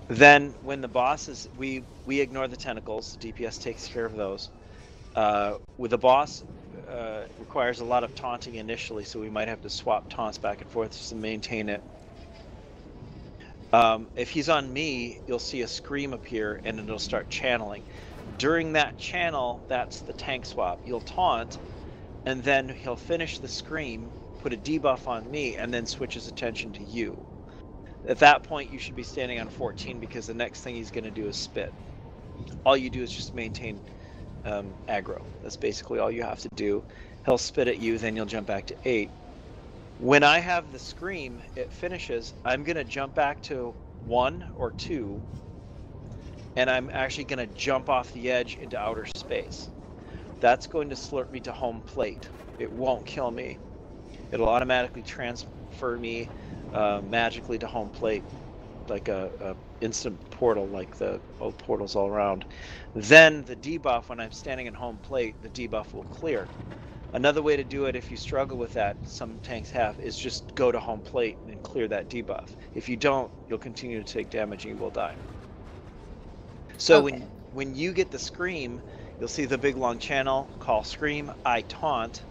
Then when the bosses, we ignore the tentacles. The DPS takes care of those. With the boss, requires a lot of taunting initially, so we might have to swap taunts back and forth just to maintain it. If he's on me, you'll see a scream appear and it'll start channeling. During that channel, that's the tank swap. You'll taunt, and then he'll finish the scream, put a debuff on me, and then switch his attention to you. At that point, you should be standing on 14, because the next thing he's going to do is spit. All you do is just maintain aggro. That's basically all you have to do. He'll spit at you, then you'll jump back to 8. When I have the scream, it finishes, I'm going to jump back to 1 or 2, and I'm actually going to jump off the edge into outer space. That's going to slurp me to home plate. It won't kill me. It'll automatically transfer me magically to home plate, like a instant portal, like the old portals all around. Then the debuff, when I'm standing in home plate, the debuff will clear. Another way to do it, if you struggle with that, some tanks have, is just go to home plate and clear that debuff. If you don't, you'll continue to take damage and you will die. So okay. when you get the scream, you'll see the big long channel, call scream, I taunt.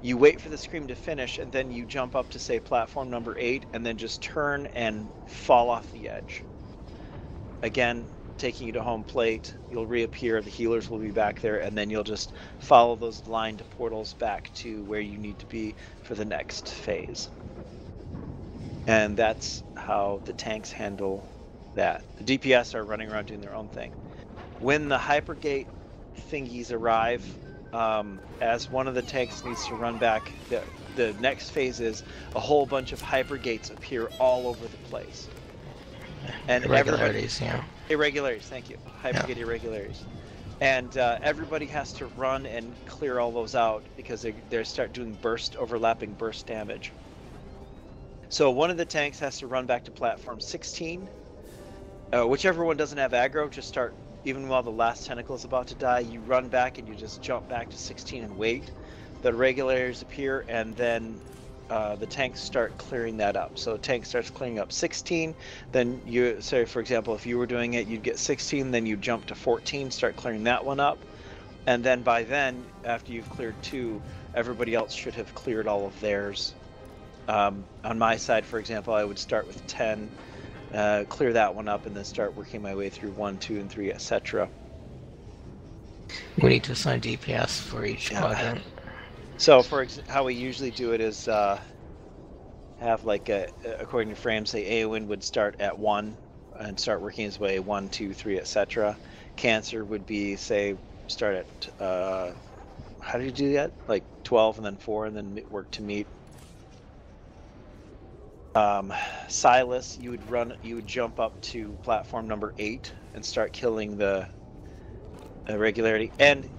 You wait for the scream to finish, and then you jump up to, say, platform number 8, and then just turn and fall off the edge. Again, taking you to home plate, you'll reappear, the healers will be back there, and then you'll just follow those lined portals back to where you need to be for the next phase. And that's how the tanks handle that. The DPS are running around doing their own thing. When the hypergate thingies arrive, as one of the tanks needs to run back, the next phase is a whole bunch of hypergates appear all over the place. And irregularities, yeah. Irregularities, thank you. Hypergate irregularities. And everybody has to run and clear all those out, because they start doing overlapping burst damage. So one of the tanks has to run back to platform 16. Whichever one doesn't have aggro, just start. Even while the last tentacle is about to die, you run back and you just jump back to 16 and wait. The irregularities appear, and then the tanks start clearing that up. So the tank starts clearing up 16, then you, say for example, if you were doing it, you'd get 16, then you jump to 14, start clearing that one up. And then by then, after you've cleared 2, everybody else should have cleared all of theirs. On my side, for example, I would start with 10, clear that one up, and then start working my way through 1, 2, and 3, etc. We need to assign DPS for each quadrant. So how we usually do it is have like according to frames, say Aowen would start at 1 and start working his way 1, 2, 3, etc. Cancer would be, say, start at how do you do that? Like 12 and then 4 and then work to meet. Sýlas, you would jump up to platform number 8 and start killing the irregularity. And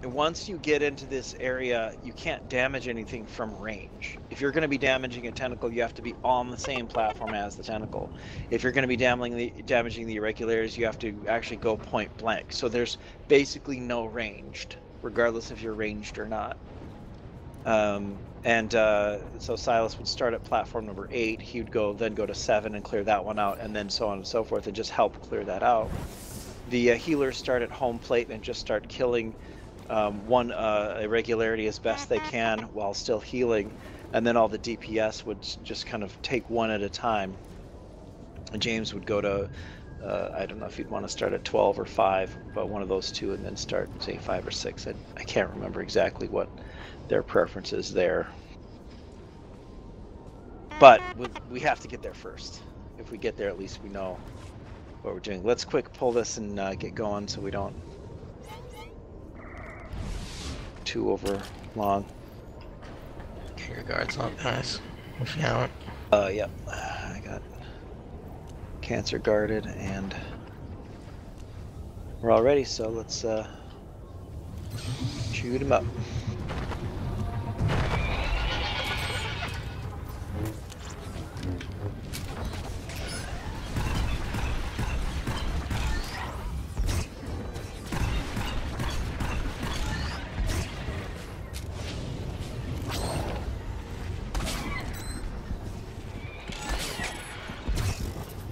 once you get into this area, you can't damage anything from range. If you're going to be damaging a tentacle, you have to be on the same platform as the tentacle. If you're going to be damaging the irregularities, you have to actually go point blank. So there's basically no ranged, regardless if you're ranged or not. So Sýlas would start at platform number 8. He would then go to 7 and clear that one out, and then so on and so forth, and just help clear that out. The healers start at home plate and just start killing one irregularity as best they can while still healing, and then all the DPS would just kind of take one at a time. And James would go to I don't know if you'd want to start at 12 or 5, but one of those two, and then start, say, 5 or 6. I can't remember exactly what their preference is there. But we have to get there first. If we get there, at least we know what we're doing. Let's quick pull this and get going so we don't too over long. Okay, your guard's up, nice. If you haven't. Yep. I got cancer guarded and we're all ready, so let's shoot him up.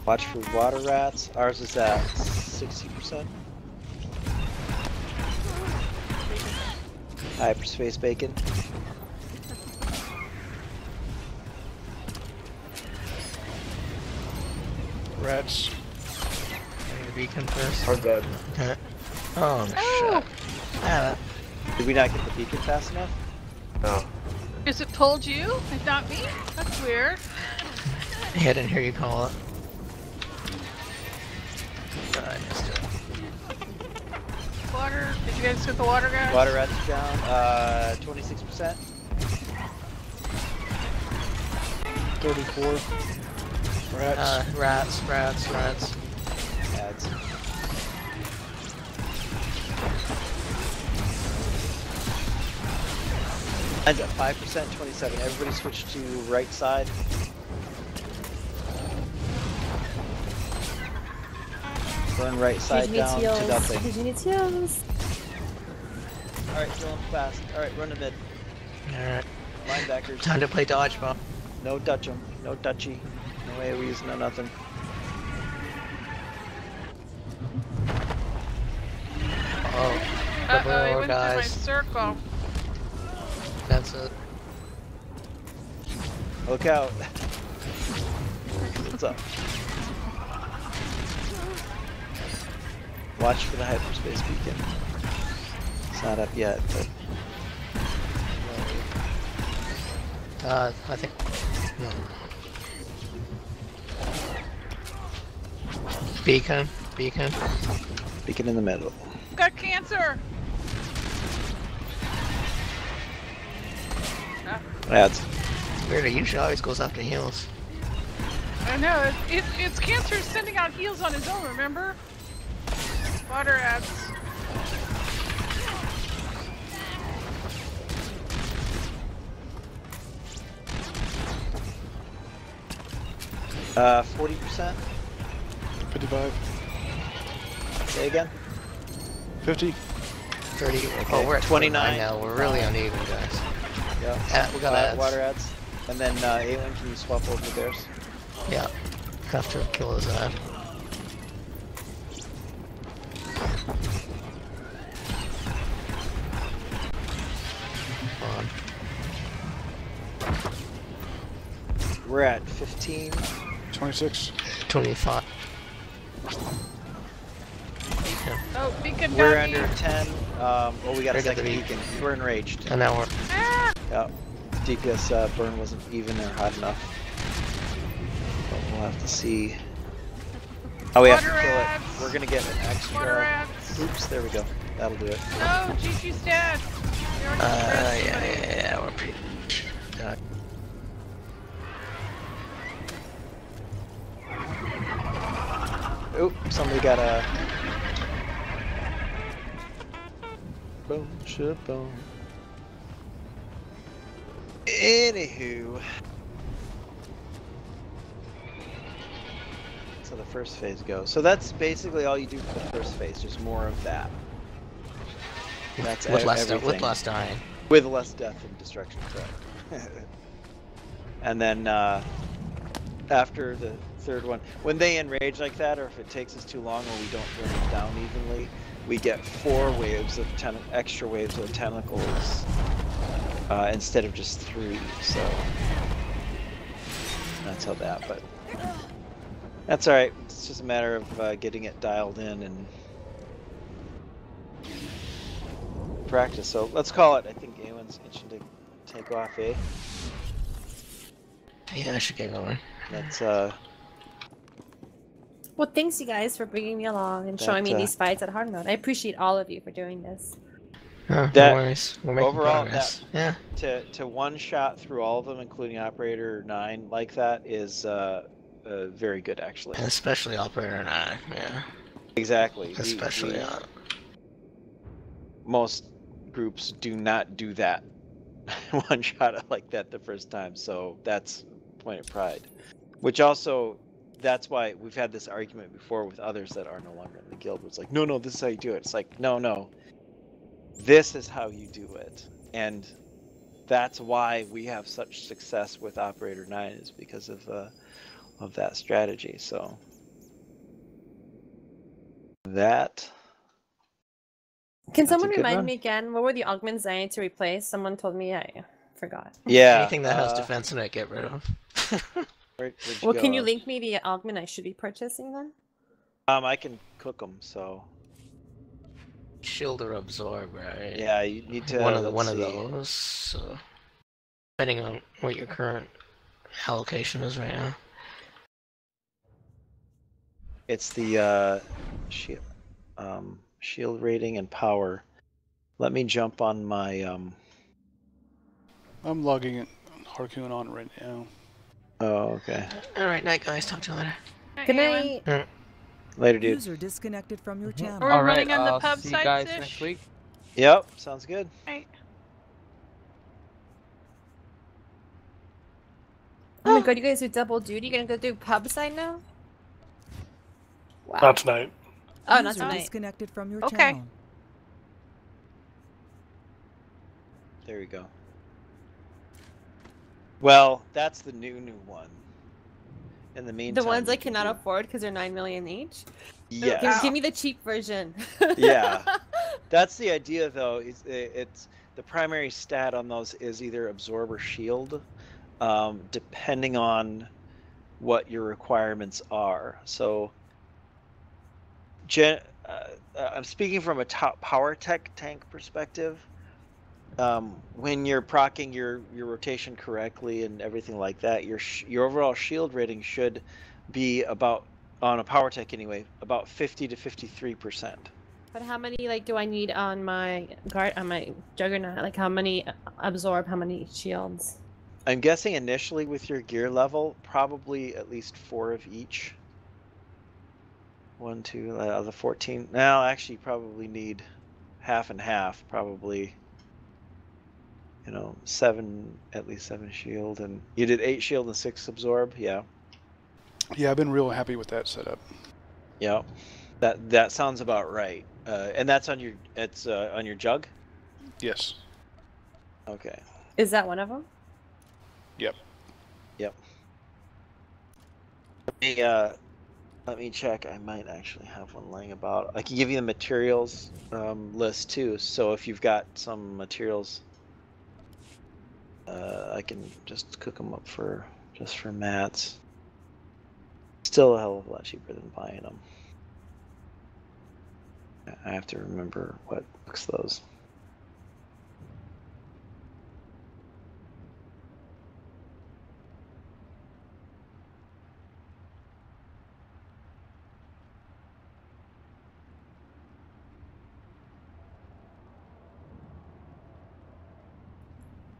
Watch for water rats. Ours is at 60%. Hyperspace bacon. Rats. The beacon first. I'm dead. Okay. Oh, shit. Ah, Did we not get the beacon fast enough? No. Is it told you and not me? That's weird. yeah, I didn't hear you call it. I missed it. Water. Did you guys get the water, guys? Water rats are down. 26%. 34. Rats. Rats. Ads. Mine's at 5%, 27. Everybody switch to right side. Burn right side down to nothing. Alright, going fast. Alright, run to mid. Alright. Linebackers. Time to play dodgeball. No dutch 'em. No dutchy. No AoEs, no nothing. Oh. Uh-oh, he went through my guys. circle. That's it. Look out. What's up? Watch for the hyperspace beacon. It's not up yet, but... I think... No. Beacon. Beacon in the middle. Got cancer. Ads. It's weird, it usually always goes after heals. I know. It's cancer sending out heals on his own, remember? Water ads. Uh, 40%. 55. Say again. 50. 30. Okay. Oh, we're at 29 now. We're really uneven, guys. Yeah. We got ads. Water ads. And then Aelin, can you swap over to theirs? Yeah. Have to kill his ad. We're at 15. 26. 25. Oh, beacon We're got me. under 10. Well, we got a Right at the second beacon. We're enraged. And now we're... Ah! Yep. DPS burn wasn't even or hot enough. But we'll have to see. Oh, we have to Water kill rats. it. We're gonna get an Water extra. rats. Oops, there we go. That'll do it. No, Gigi's dead. yeah, we're pretty... Oop, somebody got a... Boom, shaboom. Anywho. So the first phase goes. So that's basically all you do for the first phase, just more of that. That's with less dying. With less death and destruction, correct. And then after the third one, when they enrage like that, or if it takes us too long or we don't burn them down evenly, we get 4 waves of extra waves of tentacles instead of just 3. So that's how that. But that's all right. It's just a matter of getting it dialed in and practice. So let's call it. I think Awen's itching to take off, eh? Yeah, I should get going. That's Well, thanks you guys for bringing me along and showing me these fights at hard mode. I appreciate all of you for doing this. No worries. We're making overall, progress. Yeah. To one shot through all of them, including Operator 9, like that is very good actually. And especially Operator 9, yeah. Exactly. Especially most groups do not do that one shot like that the first time, so that's a point of pride. Which also, that's why we've had this argument before with others that are no longer in the guild. It's like, no, this is how you do it. It's like, no, this is how you do it. And that's why we have such success with Operator 9 is because of that strategy. So that. Can someone remind me again? What were the augments I need to replace? Someone told me, I forgot. Yeah. Anything that has defense in it, get rid of. Well, can you link me the augment I should be purchasing then? I can cook them, so. Shield or absorb, right? Yeah, you need to. One of those. So, depending on what your current allocation is right now. It's the shield rating and power. Let me jump on my I'm logging it Harpoon on right now. Oh, okay. Alright, night guys, talk to you later. Good night. Later, dude. User disconnected from your channel. We're running on the pub see site you guys next week. Yep, sounds good. Right. Oh my god, you guys do double duty? You're gonna go do pub side now? Wow. Not tonight. Oh, not User tonight. disconnected from your Okay. channel. There we go. Well, that's the new one. In the meantime, The ones I cannot afford because they're 9 million each? Yes. Give me the cheap version. Yeah. That's the idea, though. It's the primary stat on those is either absorb or shield, depending on what your requirements are. So, I'm speaking from a top power tech tank perspective. When you're proccing your rotation correctly and everything like that, your overall shield rating should be about, on a power tech anyway, about 50 to 53%. But how many do I need on my juggernaut? Like how many absorb, how many shields? I'm guessing initially with your gear level, probably at least 4 of each. 1, 2, the 14. Now, actually, you probably need half and half, probably. 7, at least 7 shield, and you did 8 shield and 6 absorb, yeah. Yeah, I've been real happy with that setup. Yeah, that sounds about right. And that's on your on your jug. Yes. Okay. Is that one of them? Yep. Yep. Let me check. I might actually have one laying about. I can give you the materials list too. So if you've got some materials. I can just cook them up just for mats. Still a hell of a lot cheaper than buying them. I have to remember what cooks those.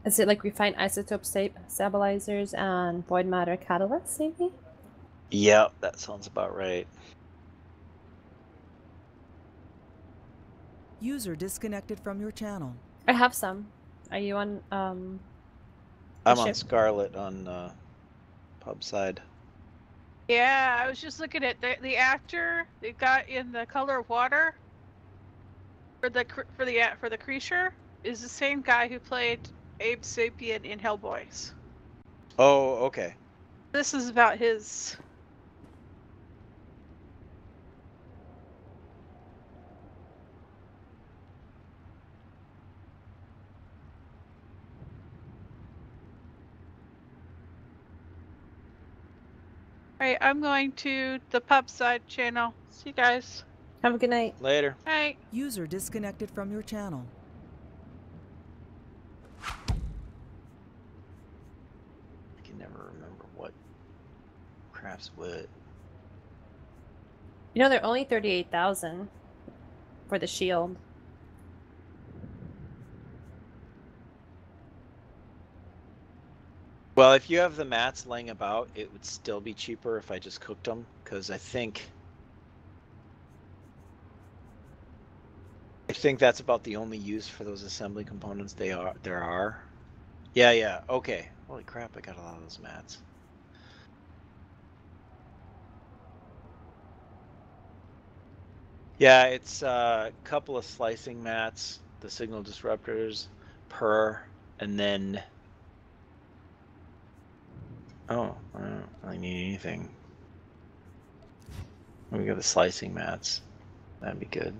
Is it like refined isotope stabilizers and void matter catalysts, maybe? Yep, that sounds about right. User disconnected from your channel. I have some. Are you on I'm on Scarlet on pub side. Yeah, I was just looking at the actor they got in the color of water for the creature is the same guy who played Abe Sapien in Hellboys. Oh, okay. This is about his. Alright, I'm going to the pub side channel. See you guys. Have a good night. Later. Night. User disconnected from your channel. never remember what crafts what. You know, they're only 38,000 for the shield. Well, if you have the mats laying about, it would still be cheaper if I just cooked them, because I think that's about the only use for those assembly components there are. Yeah, okay. Holy crap, I got a lot of those mats. Yeah, it's a couple of slicing mats, the signal disruptors, and then... Oh, I don't really need anything. We got the slicing mats. That'd be good.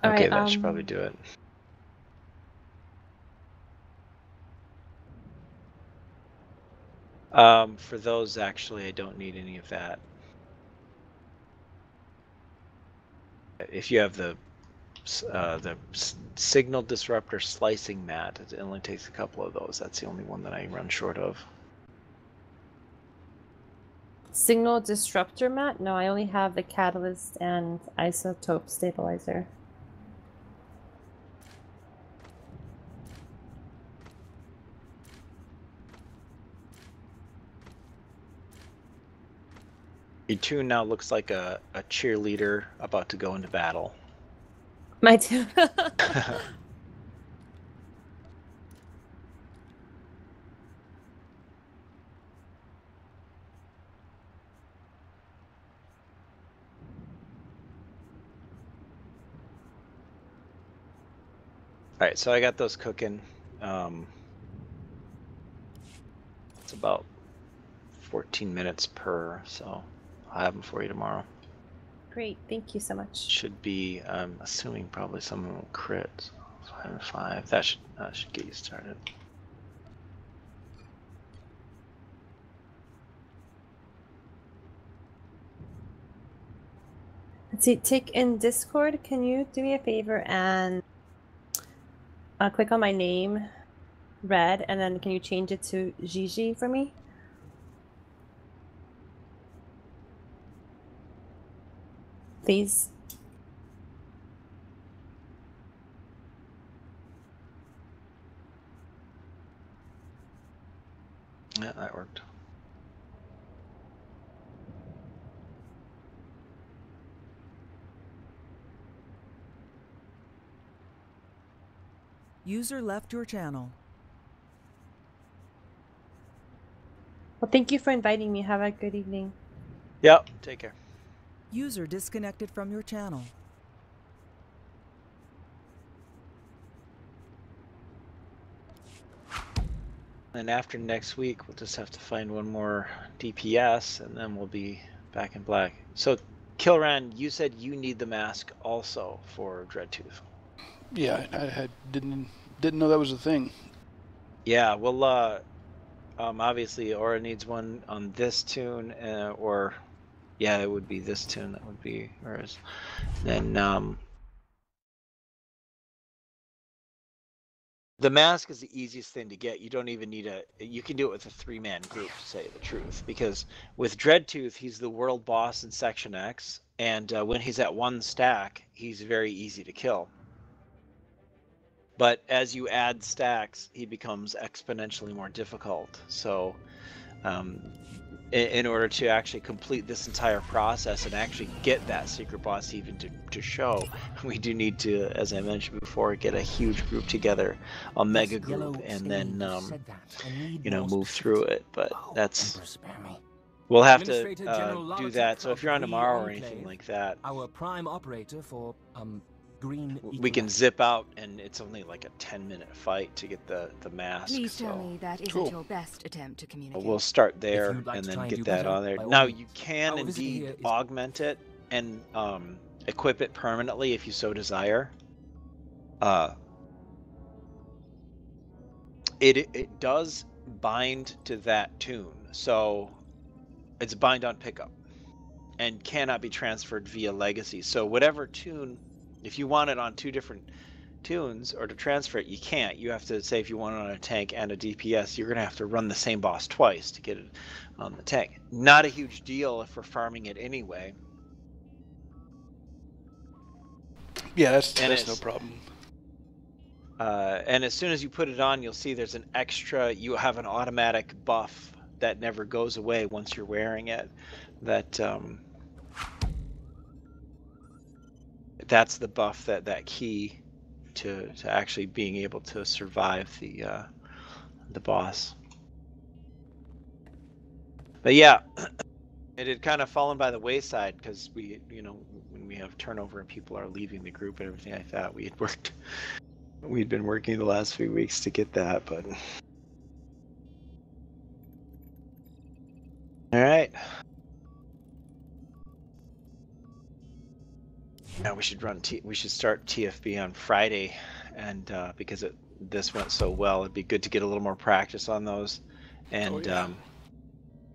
Okay, that should probably do it. For those, actually, I don't need any of that. If you have the signal disruptor slicing mat, it only takes a couple of those. That's the only one that I run short of. Signal disruptor mat? No, I only have the catalyst and isotope stabilizer. Your tune now looks like a cheerleader about to go into battle. My tune. Alright, so I got those cooking. It's about 14 minutes per, so I'll have them for you tomorrow. Great, thank you so much. Should be, I'm assuming probably some of them will crit. So 5 and 5. That should get you started. Let's see, Tick in Discord, can you do me a favor and click on my name, Red, and then can you change it to Gigi for me? Please. Yeah, that worked. User left your channel. Well, thank you for inviting me. Have a good evening. Yep, take care. User disconnected from your channel. And after next week, we'll just have to find one more DPS, and then we'll be back in black. So, Kilran, you said you need the mask also for Dreadtooth. Yeah, I didn't know that was a thing. Yeah, well, obviously Aura needs one on this tune, or yeah, it would be this tune that would be hers. Then the mask is the easiest thing to get. You don't even need you can do it with a 3-man group, to say the truth, because with Dreadtooth, he's the world boss in Section X, and when he's at 1 stack, he's very easy to kill. But as you add stacks, he becomes exponentially more difficult. So in order to actually complete this entire process and actually get that secret boss even to show, we do need to, as I mentioned before, get a huge group together, a mega group, and then move through it. But that's, we'll have to do that. So if you're on tomorrow or anything like that, our prime operator for we can zip out, and it's only like a 10-minute fight to get the mask. Please tell me that isn't your best attempt to communicate. We'll start there and then get that on there. Now you can indeed augment it and equip it permanently if you so desire. It does bind to that tune, so it's bind on pickup and cannot be transferred via legacy. So whatever tune, if you want it on 2 different tunes or to transfer it, you can't. You have to say if you want it on a tank and a DPS, you're gonna have to run the same boss twice to get it on the tank. Not a huge deal if we're farming it anyway. Yeah, that's no problem. And as soon as you put it on, you'll see there's an extra, you have an automatic buff that never goes away once you're wearing it. That's the buff, that key to actually being able to survive the boss. But yeah, it had kind of fallen by the wayside because we, when we have turnover and people are leaving the group and everything like that, we'd been working the last few weeks to get that, but all right. Now we should start TFB on Friday, and because this went so well, it'd be good to get a little more practice on those. And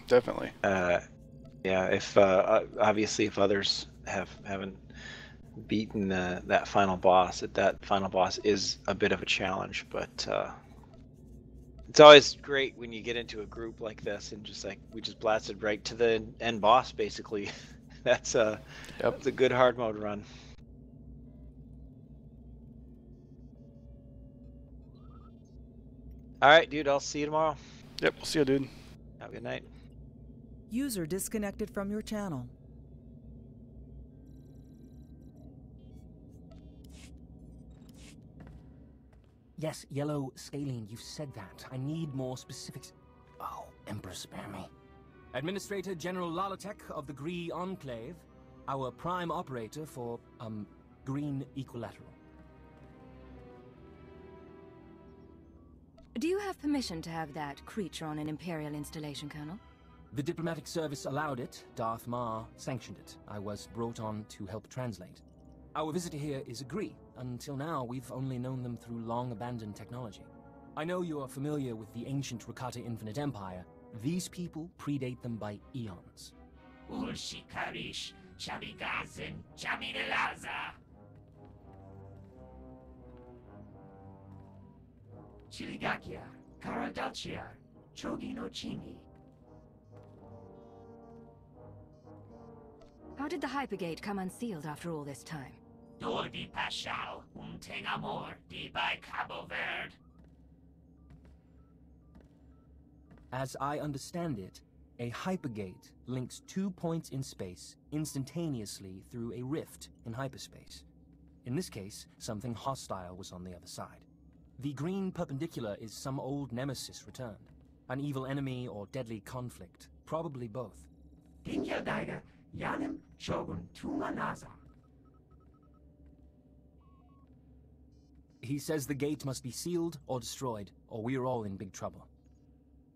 definitely. Yeah, if obviously if others haven't beaten that final boss, that final boss is a bit of a challenge, but it's always great when you get into a group like this and we just blasted right to the end boss basically. That's a good hard mode run. All right, dude, I'll see you tomorrow. Yep, we'll see you, dude. Have a good night. User disconnected from your channel. Yes, Yellow Scalene, you said that. I need more specifics. Oh, Emperor, spare me. Administrator General Lalatek of the Gree Enclave, our prime operator for, Green Equilateral. Do you have permission to have that creature on an Imperial installation, Colonel? The diplomatic service allowed it. Darth Mar sanctioned it. I was brought on to help translate. Our visitor here is a Gree. Until now, we've only known them through long-abandoned technology. I know you are familiar with the ancient Rakata Infinite Empire. These people predate them by eons. Urshikarish, Shabigazin, Chamidelaza. Chiligakia, Karadachia, Chogino Chini. How did the Hypergate come unsealed after all this time? Dor di Pashal, Teng Amor, di by Cabo Verde. As I understand it, a hypergate links 2 points in space instantaneously through a rift in hyperspace. In this case, something hostile was on the other side. The green perpendicular is some old nemesis returned. An evil enemy or deadly conflict, probably both. Dinkyadaiga, Yanim, Shogun, Tumanaza. He says the gate must be sealed or destroyed, or we are all in big trouble.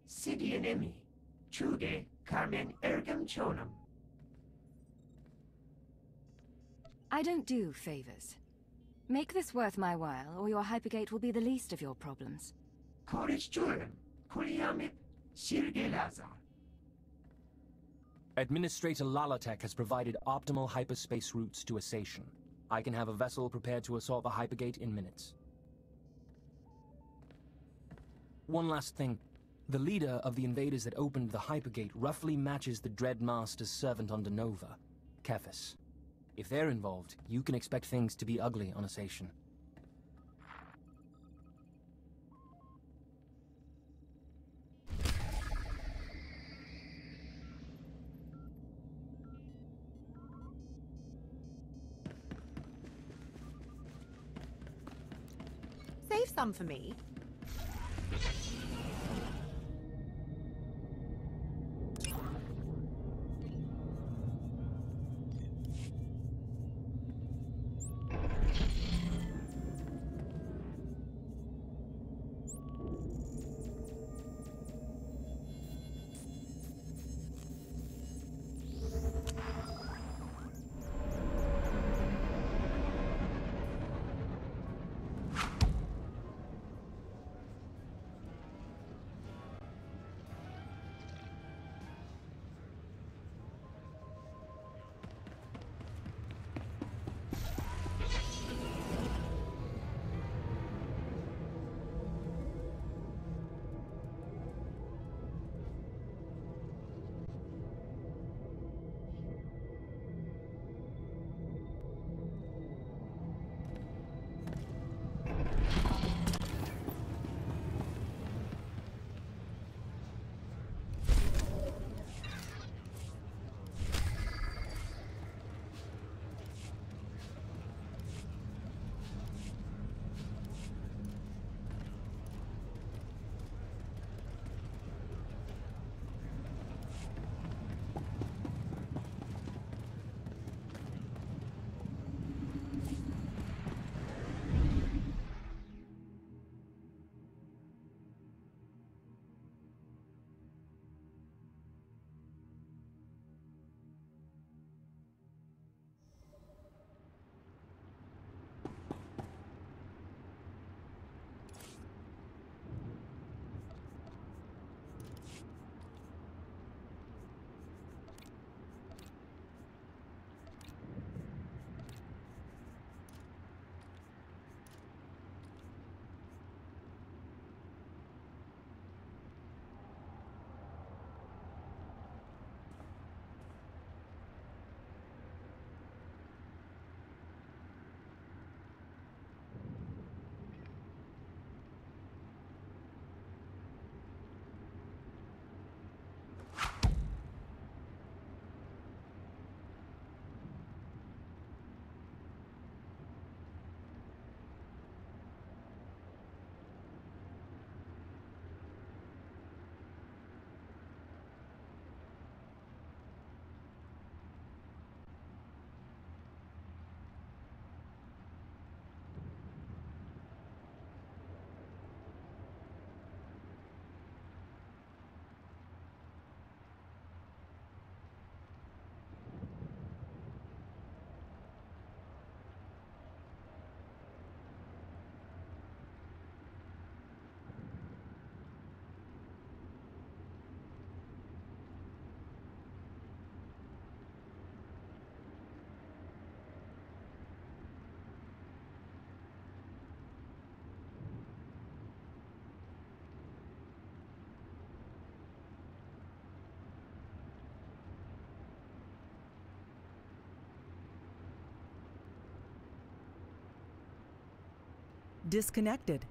Sidianemi, Chuge, Carmen Ergam Chonam. I don't do favors. Make this worth my while, or your Hypergate will be the least of your problems. Korich Jurim, Kuliamip, Sirgelaza. Administrator Lalatek has provided optimal hyperspace routes to Asation. I can have a vessel prepared to assault the Hypergate in minutes. One last thing. The leader of the invaders that opened the Hypergate roughly matches the Dread Master's servant on Denova, Kefis. If they're involved, you can expect things to be ugly on Asation. Save some for me. disconnected.